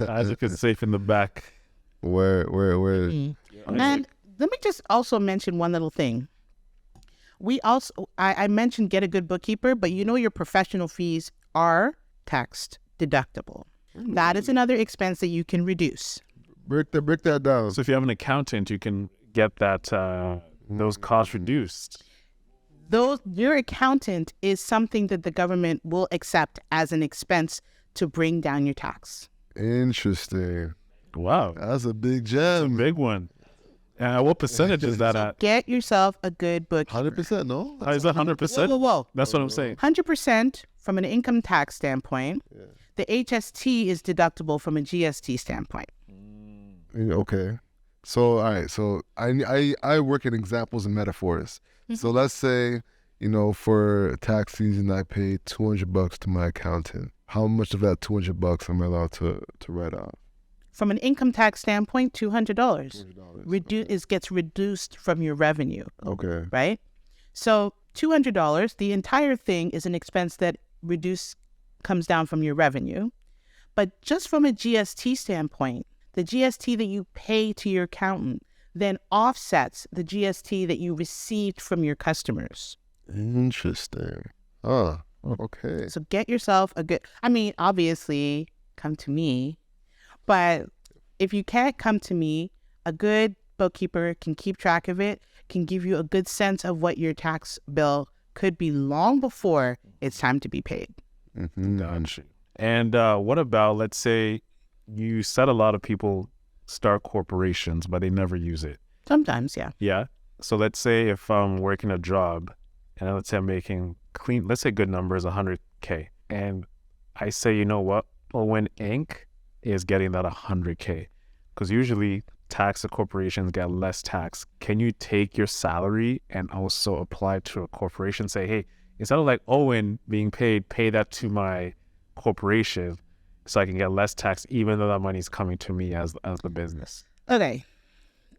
Isaac is safe in the back. Where? And let me just also mention one little thing. I mentioned get a good bookkeeper, but your professional fees are tax deductible. That is another expense that you can reduce. Break that down. So if you have an accountant, you can get those costs reduced. Your accountant is something that the government will accept as an expense to bring down your tax. Interesting. Wow. That's a big gem. Big one. What percentage is that at? Get yourself a good bookkeeper. 100%, no? Is that 100%? Whoa. That's what I'm saying. 100% from an income tax standpoint. Yeah. The HST is deductible from a GST standpoint. Okay. So, all right. So I work in examples and metaphors. Mm-hmm. So let's say, for tax season, I pay $200 to my accountant. How much of that $200 am I allowed to write off? From an income tax standpoint, $200 gets reduced from your revenue. Okay. Right? So $200, the entire thing is an expense that comes down from your revenue. But just from a GST standpoint, the GST that you pay to your accountant then offsets the GST that you received from your customers. Interesting. Oh, okay. So get yourself a good, obviously come to me. But if you can't come to me, a good bookkeeper can keep track of it, can give you a good sense of what your tax bill could be long before it's time to be paid. Mm-hmm. Gotcha. And what about, let's say you said a lot of people start corporations, but they never use it. Sometimes, yeah. Yeah. So let's say if I'm working a job and let's say I'm making let's say good number is 100K. And I say, you know what? Owen Inc. is getting that 100K because usually tax corporations get less tax. Can you take your salary and also apply to a corporation? Say, hey, instead of like Owen being paid, pay that to my corporation so I can get less tax, even though that money is coming to me as the business. Okay.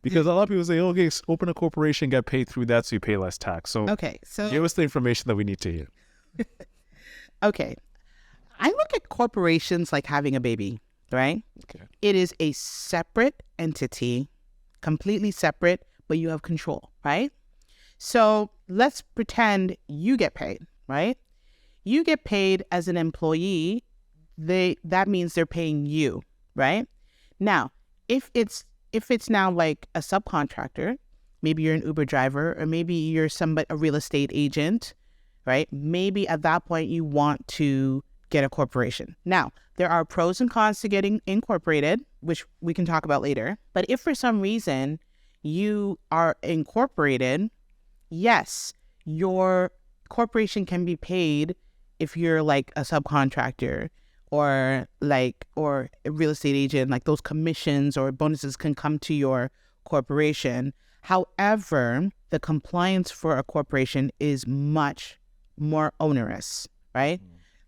Because a lot of people say, okay, open a corporation, get paid through that, so you pay less tax. So give us the information that we need to hear. Okay. I look at corporations like having a baby. Right? Okay. It is a separate entity, completely separate, but you have control, right? So let's pretend you get paid, right? You get paid as an employee. That means they're paying you, right? Now, if it's now like a subcontractor, maybe you're an Uber driver, or maybe you're a real estate agent, right? Maybe at that point you want to get a corporation. Now, There are pros and cons to getting incorporated, which we can talk about later. But if for some reason you are incorporated, yes, your corporation can be paid if you're like a subcontractor or a real estate agent, like those commissions or bonuses can come to your corporation. However, the compliance for a corporation is much more onerous, right?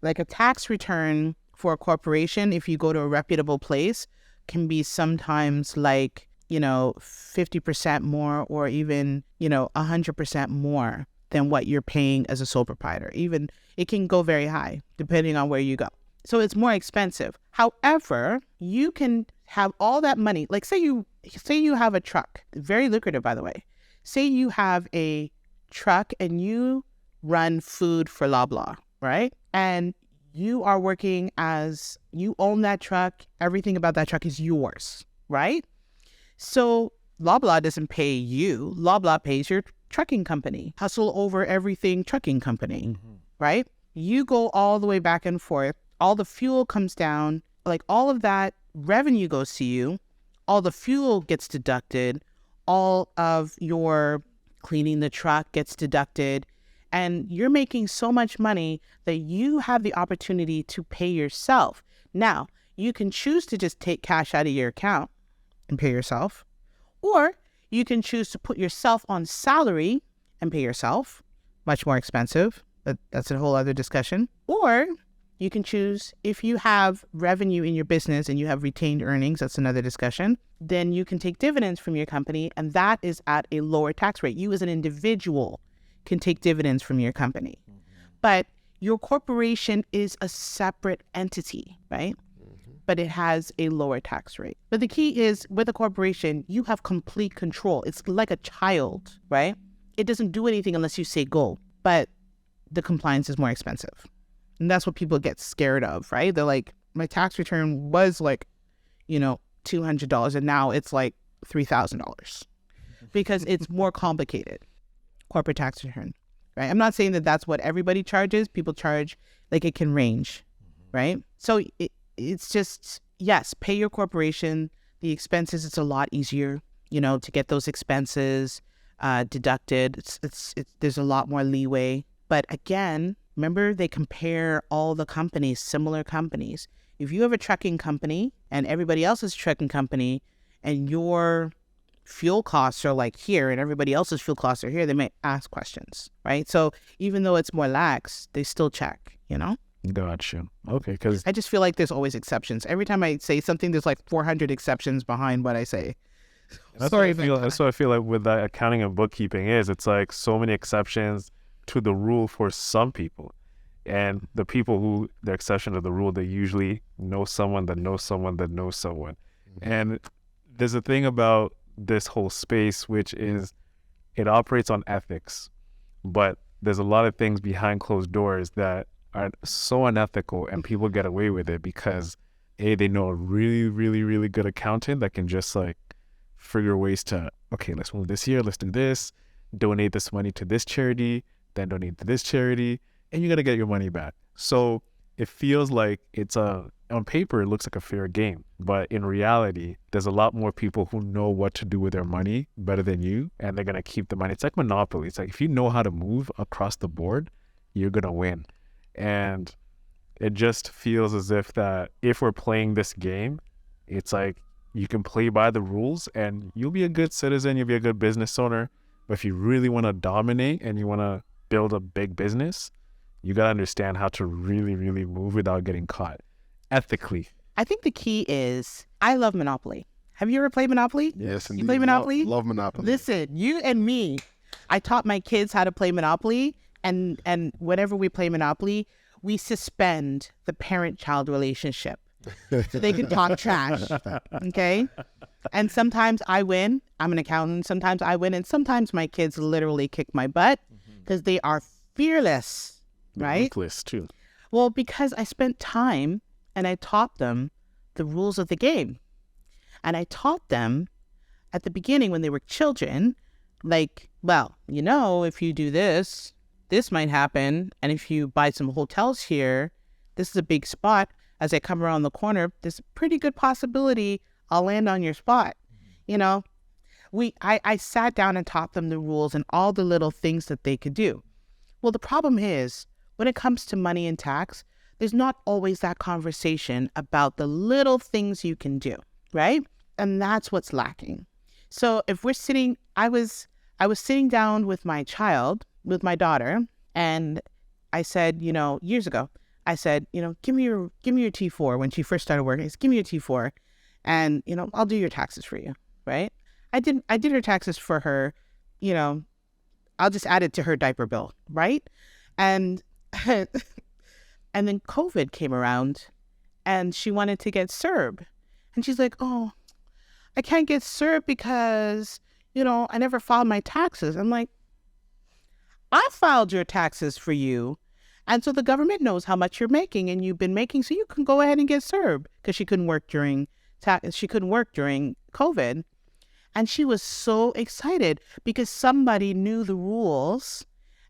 Like a tax return for a corporation, if you go to a reputable place, can be sometimes like, 50% more or even, 100% more than what you're paying as a sole proprietor. Even it can go very high depending on where you go. So it's more expensive. However, you can have all that money. Like say you have a truck, very lucrative, by the way. Say you have a truck and you run food for Loblaw, right? And you are working as, you own that truck. Everything about that truck is yours, right? So Loblaw doesn't pay you. Loblaw pays your trucking company. Hustle over everything trucking company, right? You go all the way back and forth. All the fuel comes down. Like all of that revenue goes to you. All the fuel gets deducted. All of your cleaning the truck gets deducted. And you're making so much money that you have the opportunity to pay yourself. Now, you can choose to just take cash out of your account and pay yourself. Or you can choose to put yourself on salary and pay yourself. Much more expensive. That's a whole other discussion. Or you can choose, if you have revenue in your business and you have retained earnings, that's another discussion, then you can take dividends from your company, and that is at a lower tax rate. You as an individual can take dividends from your company. But your corporation is a separate entity, right? But it has a lower tax rate. But the key is, with a corporation, you have complete control. It's like a child, right? It doesn't do anything unless you say go, but the compliance is more expensive. And that's what people get scared of, right? They're like, my tax return was like, $200 and now it's like $3,000 because it's more complicated. Corporate tax return, right? I'm not saying that that's what everybody charges. People charge, like it can range, right? So it's just, yes, pay your corporation. The expenses, it's a lot easier, to get those expenses deducted. There's a lot more leeway. But again, remember, they compare all the companies, similar companies. If you have a trucking company and everybody else is a trucking company and your fuel costs are like here and everybody else's fuel costs are here, they may ask questions, right? So even though it's more lax, they still check, Gotcha. Okay, because I just feel like there's always exceptions. Every time I say something, there's like 400 exceptions behind what I say. that's what I feel like with that accounting and bookkeeping it's like so many exceptions to the rule for some people. And the people who the exception to the rule, they usually know someone that knows someone that knows someone. And there's a thing about this whole space, which is it operates on ethics, but there's a lot of things behind closed doors that are so unethical, and people get away with it because they know a really, really, really good accountant that can just like figure ways to, okay, let's move this here, let's do this, donate this money to this charity, then donate to this charity, and you're gonna get your money back. So it feels like on paper, it looks like a fair game, but in reality, there's a lot more people who know what to do with their money better than you, and they're gonna keep the money. It's like Monopoly. It's like if you know how to move across the board, you're gonna win. And it just feels as if we're playing this game, it's like you can play by the rules and you'll be a good citizen, you'll be a good business owner. But if you really want to dominate and you want to build a big business, you got to understand how to really, really move without getting caught ethically. I think the key is, I love Monopoly. Have you ever played Monopoly? Yes, indeed. You play Monopoly? Love Monopoly. Listen, you and me, I taught my kids how to play Monopoly, and whenever we play Monopoly, we suspend the parent-child relationship so they can talk trash, okay? And sometimes I win. I'm an accountant. Sometimes I win, and sometimes my kids literally kick my butt because they are fearless, right? Ruthless too. Well, because I spent time and I taught them the rules of the game. And I taught them at the beginning when they were children, like, well, if you do this, this might happen. And if you buy some hotels here, this is a big spot. as I come around the corner, there's a pretty good possibility I'll land on your spot. You know, I sat down and taught them the rules and all the little things that they could do. Well, the problem is when it comes to money and tax, there's not always that conversation about the little things you can do, right? And that's what's lacking. So if we're sitting, I was sitting down with my with my daughter, and I said, years ago, I said, give me your T4 when she first started working. I said, give me your T4, and I'll do your taxes for you, right? I did her taxes for her, I'll just add it to her diaper bill, right? And and then COVID came around, and she wanted to get CERB, and she's like, oh, I can't get CERB because I never filed my taxes. I'm like, I filed your taxes for you. And so the government knows how much you're making and you've been making, so you can go ahead and get CERB, because she couldn't work during COVID. And she was so excited because somebody knew the rules.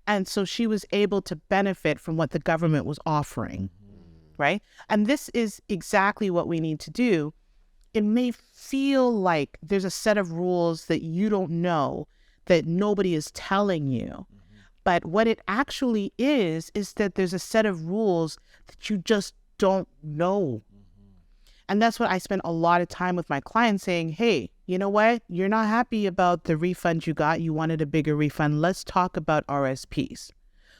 And so she was able to benefit from what the government was offering, right? And this is exactly what we need to do. It may feel like there's a set of rules that you don't know, that nobody is telling you. But what it actually is that there's a set of rules that you just don't know. And that's what I spend a lot of time with my clients saying, hey, you know what? You're not happy about the refund you got. You wanted a bigger refund. Let's talk about RSPs.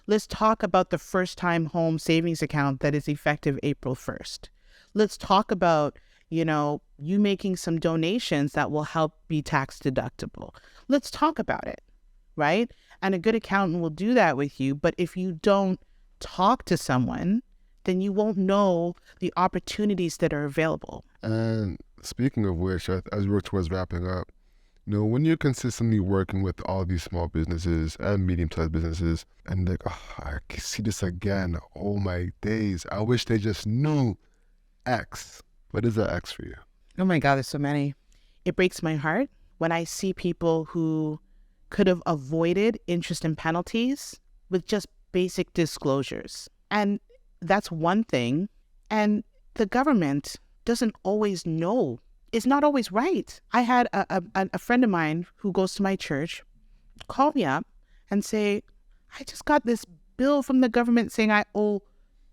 Let's talk about the first time home savings account that is effective April 1st. Let's talk about, you making some donations that will help be tax deductible. Let's talk about it, right? And a good accountant will do that with you. But if you don't talk to someone, then you won't know the opportunities that are available. And speaking of which, as we work towards wrapping up, when you're consistently working with all these small businesses and medium-sized businesses, and like, oh, I see this again, oh my days, I wish they just knew X. What is that X for you? Oh my God, there's so many. It breaks my heart when I see people who could have avoided interest and penalties with just basic disclosures. And that's one thing. And the government doesn't always know. It's not always right. I had a friend of mine who goes to my church call me up and say, I just got this bill from the government saying I owe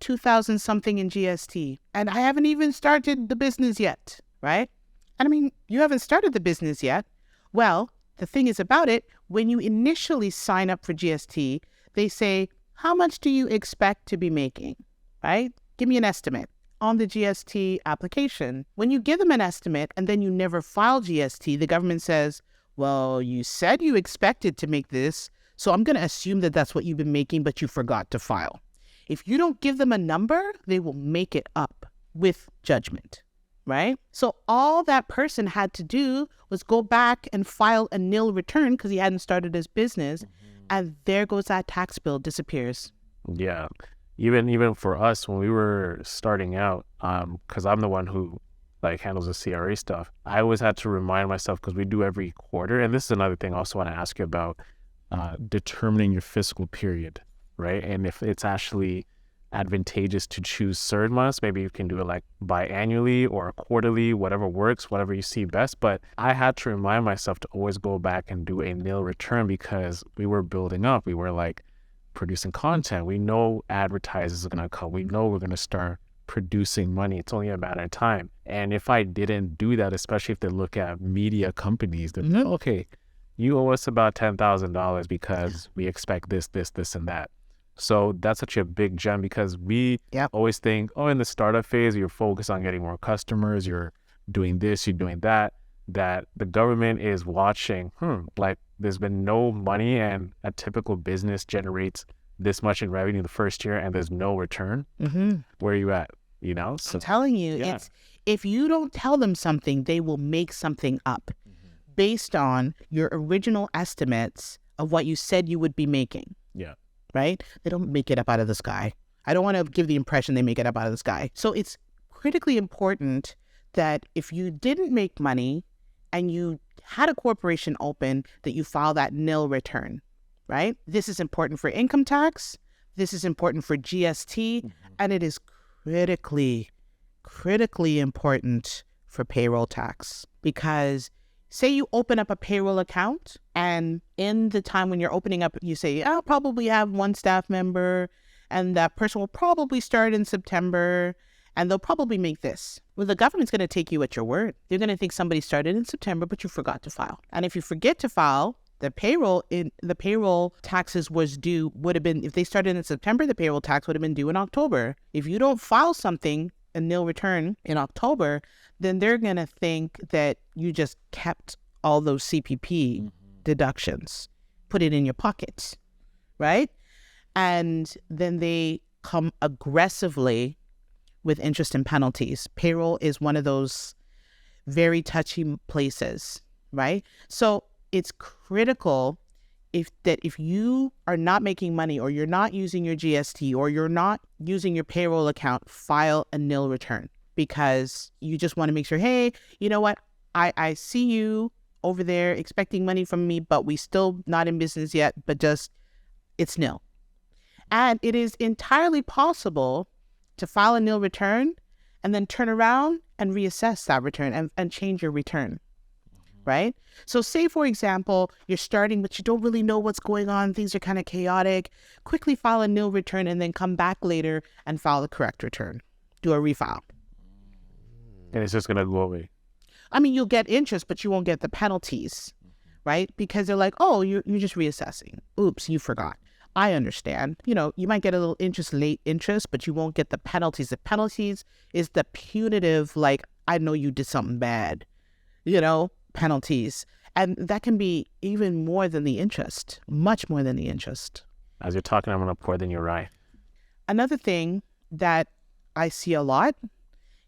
2,000 something in GST, and I haven't even started the business yet, right? And I mean, you haven't started the business yet. Well, the thing is about it, when you initially sign up for GST, they say, how much do you expect to be making, right? Give me an estimate on the GST application. When you give them an estimate and then you never file GST, the government says, well, you said you expected to make this, so I'm going to assume that that's what you've been making, but you forgot to file. If you don't give them a number, they will make it up with judgment, right? So all that person had to do was go back and file a nil return because he hadn't started his business. And there goes that tax bill, disappears. Yeah. Even for us, when we were starting out, because I'm the one who handles the CRA stuff, I always had to remind myself, because we do every quarter. And this is another thing I also want to ask you about, determining your fiscal period, right? And if it's actually advantageous to choose certain months, maybe you can do it biannually or quarterly, whatever works, whatever you see best. But I had to remind myself to always go back and do a nil return, because we were building up. We were producing content. We know advertisers are going to come. We know we're going to start producing money. It's only a matter of time. And if I didn't do that, especially if they look at media companies, they're okay, you owe us about $10,000 because we expect this, and that. So that's such a big gem, because we always think, in the startup phase, you're focused on getting more customers, you're doing this, you're doing that the government is watching, there's been no money, and a typical business generates this much in revenue the first year and there's no return. Where are you at? So, I'm telling you, it's if you don't tell them something, they will make something up based on your original estimates of what you said you would be making. Yeah. Right? They don't make it up out of the sky. I don't want to give the impression they make it up out of the sky. So it's critically important that if you didn't make money and you had a corporation open, that you file that nil return, right? This is important for income tax. This is important for GST. And it is critically critically important for payroll tax, because say you open up a payroll account and in the time when you're opening up, you say, I'll probably have one staff member and that person will probably start in September and they'll probably make this. Well, the government's going to take you at your word. They're going to think somebody started in September, but you forgot to file. And if you forget to file, the payroll taxes would have been, if they started in September, the payroll tax would have been due in October. If you don't file something, a nil return in October, then they're going to think that you just kept all those CPP deductions, put it in your pockets, right? And then they come aggressively with interest and penalties. Payroll is one of those very touchy places, right? So it's critical if you are not making money or you're not using your GST or you're not using your payroll account, file a nil return, because you just want to make sure, hey, you know what? I see you over there expecting money from me, but we still not in business yet, but just it's nil. And it is entirely possible to file a nil return and then turn around and reassess that return and change your return. Right? So say, for example, you're starting, but you don't really know what's going on. Things are kind of chaotic. Quickly file a nil return and then come back later and file the correct return. Do a refile. And it's just going to go away. I mean, you'll get interest, but you won't get the penalties, right? Because they're like, oh, you're just reassessing. Oops, you forgot. I understand. You know, you might get a little late interest, but you won't get the penalties. The penalties is the punitive, like, I know you did something bad, penalties. And that can be even more than the interest, much more than the interest. As you're talking, I'm going to pour it in your rye. Another thing that I see a lot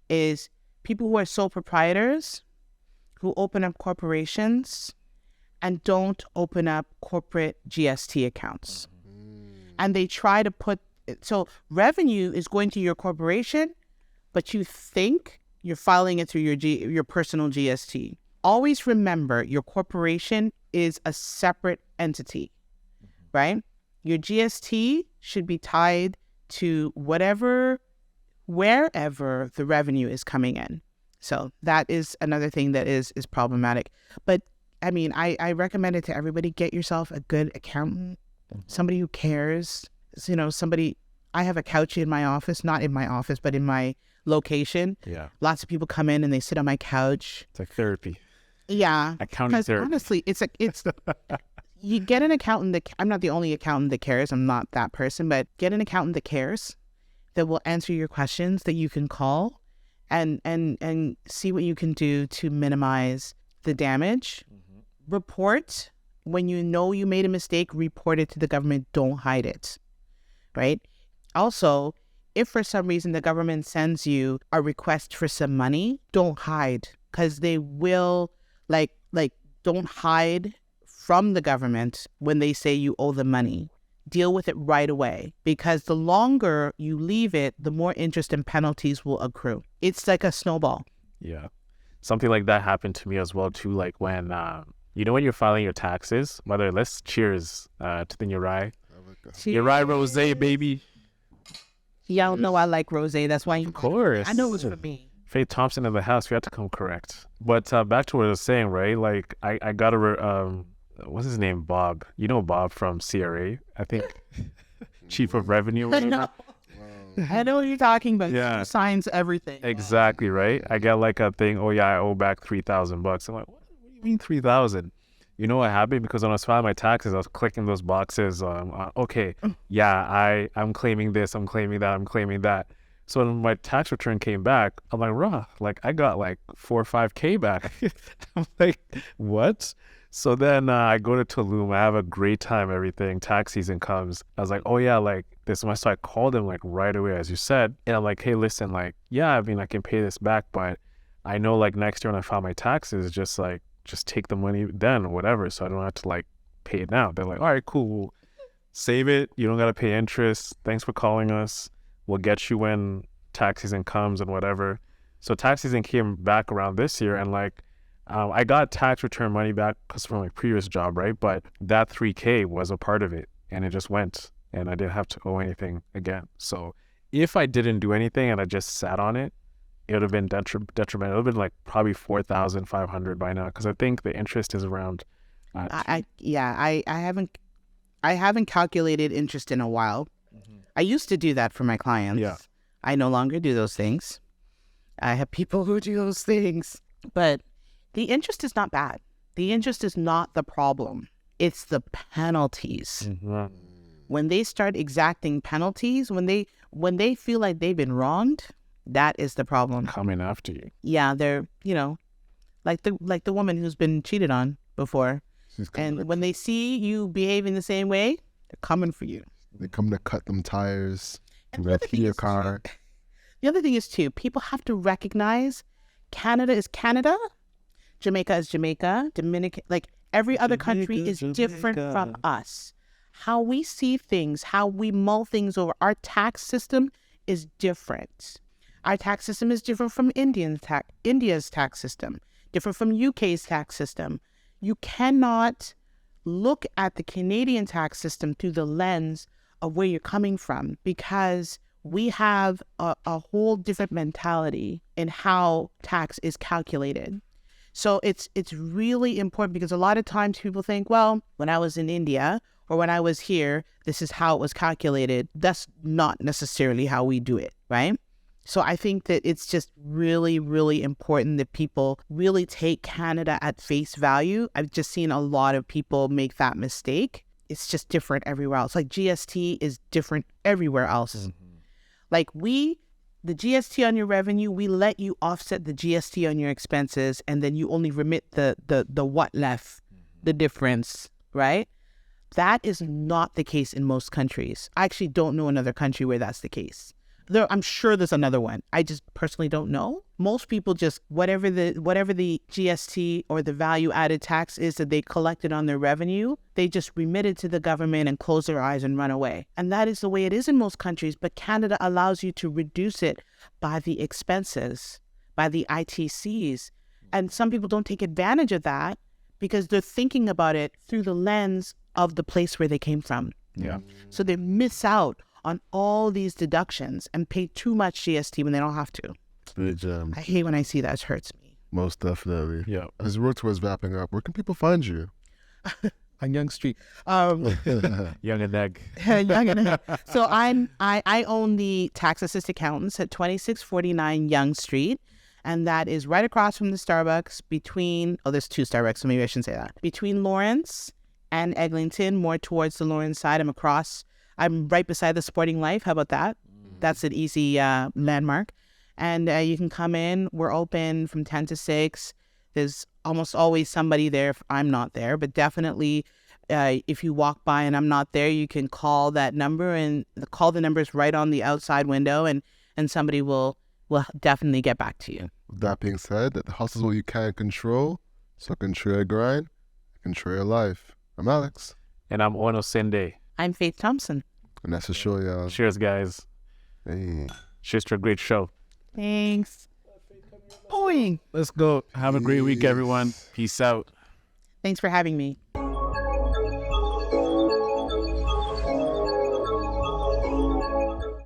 is people who are sole proprietors who open up corporations and don't open up corporate GST accounts. And they try to so revenue is going to your corporation, but you think you're filing it through your personal GST. Always remember, your corporation is a separate entity, right? Your GST should be tied to wherever the revenue is coming in. So that is another thing that is problematic. But I mean, I recommend it to everybody. Get yourself a good accountant, somebody who cares. I have a couch in my office, not in my office, but in my location. Yeah. Lots of people come in and they sit on my couch. It's like therapy. Yeah. Accounting therapy. Honestly, it's you get an accountant I'm not the only accountant that cares. I'm not that person, but get an accountant that cares, that will answer your questions, that you can call and see what you can do to minimize the damage. Report when you know you made a mistake, report it to the government. Don't hide it, right? Also, if for some reason the government sends you a request for some money, don't hide, because they will don't hide from the government when they say you owe them money. Deal with it right away, because the longer you leave it, the more interest and penalties will accrue. It's like a snowball. Yeah. Something like that happened to me as well too, like when when you're filing your taxes, let's cheers to the Uri. Uri Rosé, baby. Y'all know I like rosé. That's why Of course. I know it's for me. Faith Thompson in the house. We have to come correct. But back to what I was saying, right? Like I got what's his name? Bob. You know Bob from CRA, I think. Chief of Revenue. No. I know what you're talking about. Yeah. He signs everything. Exactly, right? I get like a thing, oh yeah, I owe back $3,000. I'm like, what do you mean 3,000? You know what happened? Because when I was filing my taxes, I was clicking those boxes. Okay, yeah, I'm claiming this, I'm claiming that, I'm claiming that. So when my tax return came back, I'm like, raw, like I got like 4 or 5K back. I'm like, what? So then I go to Tulum. I have a great time, everything. Tax season comes. I was like, oh yeah, like this. So I called him like right away, as you said. And I'm like, hey, listen, like, yeah, I mean, I can pay this back, but I know like next year when I file my taxes, just take the money then or whatever. So I don't have to like pay it now. They're like, all right, cool. We'll save it. You don't got to pay interest. Thanks for calling us. We'll get you when tax season comes and whatever. So tax season came back around this year, and like, I got tax return money back from my previous job, right? But that 3K was a part of it, and it just went, and I didn't have to owe anything again. So if I didn't do anything and I just sat on it, it would have been detrimental. It would have been like probably 4,500 by now, because I think the interest is around. I haven't calculated interest in a while. I used to do that for my clients. Yeah. I no longer do those things. I have people who do those things. But the interest is not bad. The interest is not the problem. It's the penalties. Mhm. When they start exacting penalties, when they feel like they've been wronged, that is the problem. Coming after you. Yeah, they're, like the woman who's been cheated on before. And when they see you behaving the same way, they're coming for you. They come to cut them tires. And They're key your car. The other thing is, too, people have to recognize Canada is Canada, Jamaica is Jamaica, Dominican, like every other country is different from us. How we see things, how we mull things over, our tax system is different. Our tax system is different from India's tax system, different from UK's tax system. You cannot look at the Canadian tax system through the lens of where you're coming from, because we have a whole different mentality in how tax is calculated. So it's really important, because a lot of times people think, well, when I was in India or when I was here, this is how it was calculated. That's not necessarily how we do it, right? So I think that it's just really, really important that people really take Canada at face value. I've just seen a lot of people make that mistake. It's just different everywhere else. Like GST is different everywhere else. Mm-hmm. Like the GST on your revenue, we let you offset the GST on your expenses, and then you only remit the what left, the difference, right? That is not the case in most countries. I actually don't know another country where that's the case. I'm sure there's another one. I just personally don't know. Most people just, whatever the GST or the value added tax is that they collected on their revenue, they just remit it to the government and close their eyes and run away. And that is the way it is in most countries. But Canada allows you to reduce it by the expenses, by the ITCs. And some people don't take advantage of that because they're thinking about it through the lens of the place where they came from. Yeah. So they miss out on all these deductions and pay too much GST when they don't have to. I hate when I see that. It hurts me. Most definitely. Yeah. As we work towards wrapping up, where can people find you? On Yonge Street. Young and Egg. Young and Egg. So I own the Tax Assist Accountants at 2649 Yonge Street. And that is right across from the Starbucks there's two Starbucks, so maybe I shouldn't say that. Between Lawrence and Eglinton, more towards the Lawrence side. I'm right beside the Sporting Life. How about that? That's an easy landmark. And you can come in. We're open from 10 to 6. There's almost always somebody there if I'm not there. But definitely, if you walk by and I'm not there, you can call that number. And call the numbers right on the outside window. And somebody will definitely get back to you. With that being said, the hustle is what you can control. So control your grind, control your life. I'm Alex. And I'm Ono Sende. I'm Faith Thompson. And that's the show, y'all. Cheers, guys. Hey. Cheers to a great show. Thanks. Boing. Let's go. Have a great week, everyone. Peace out. Thanks for having me.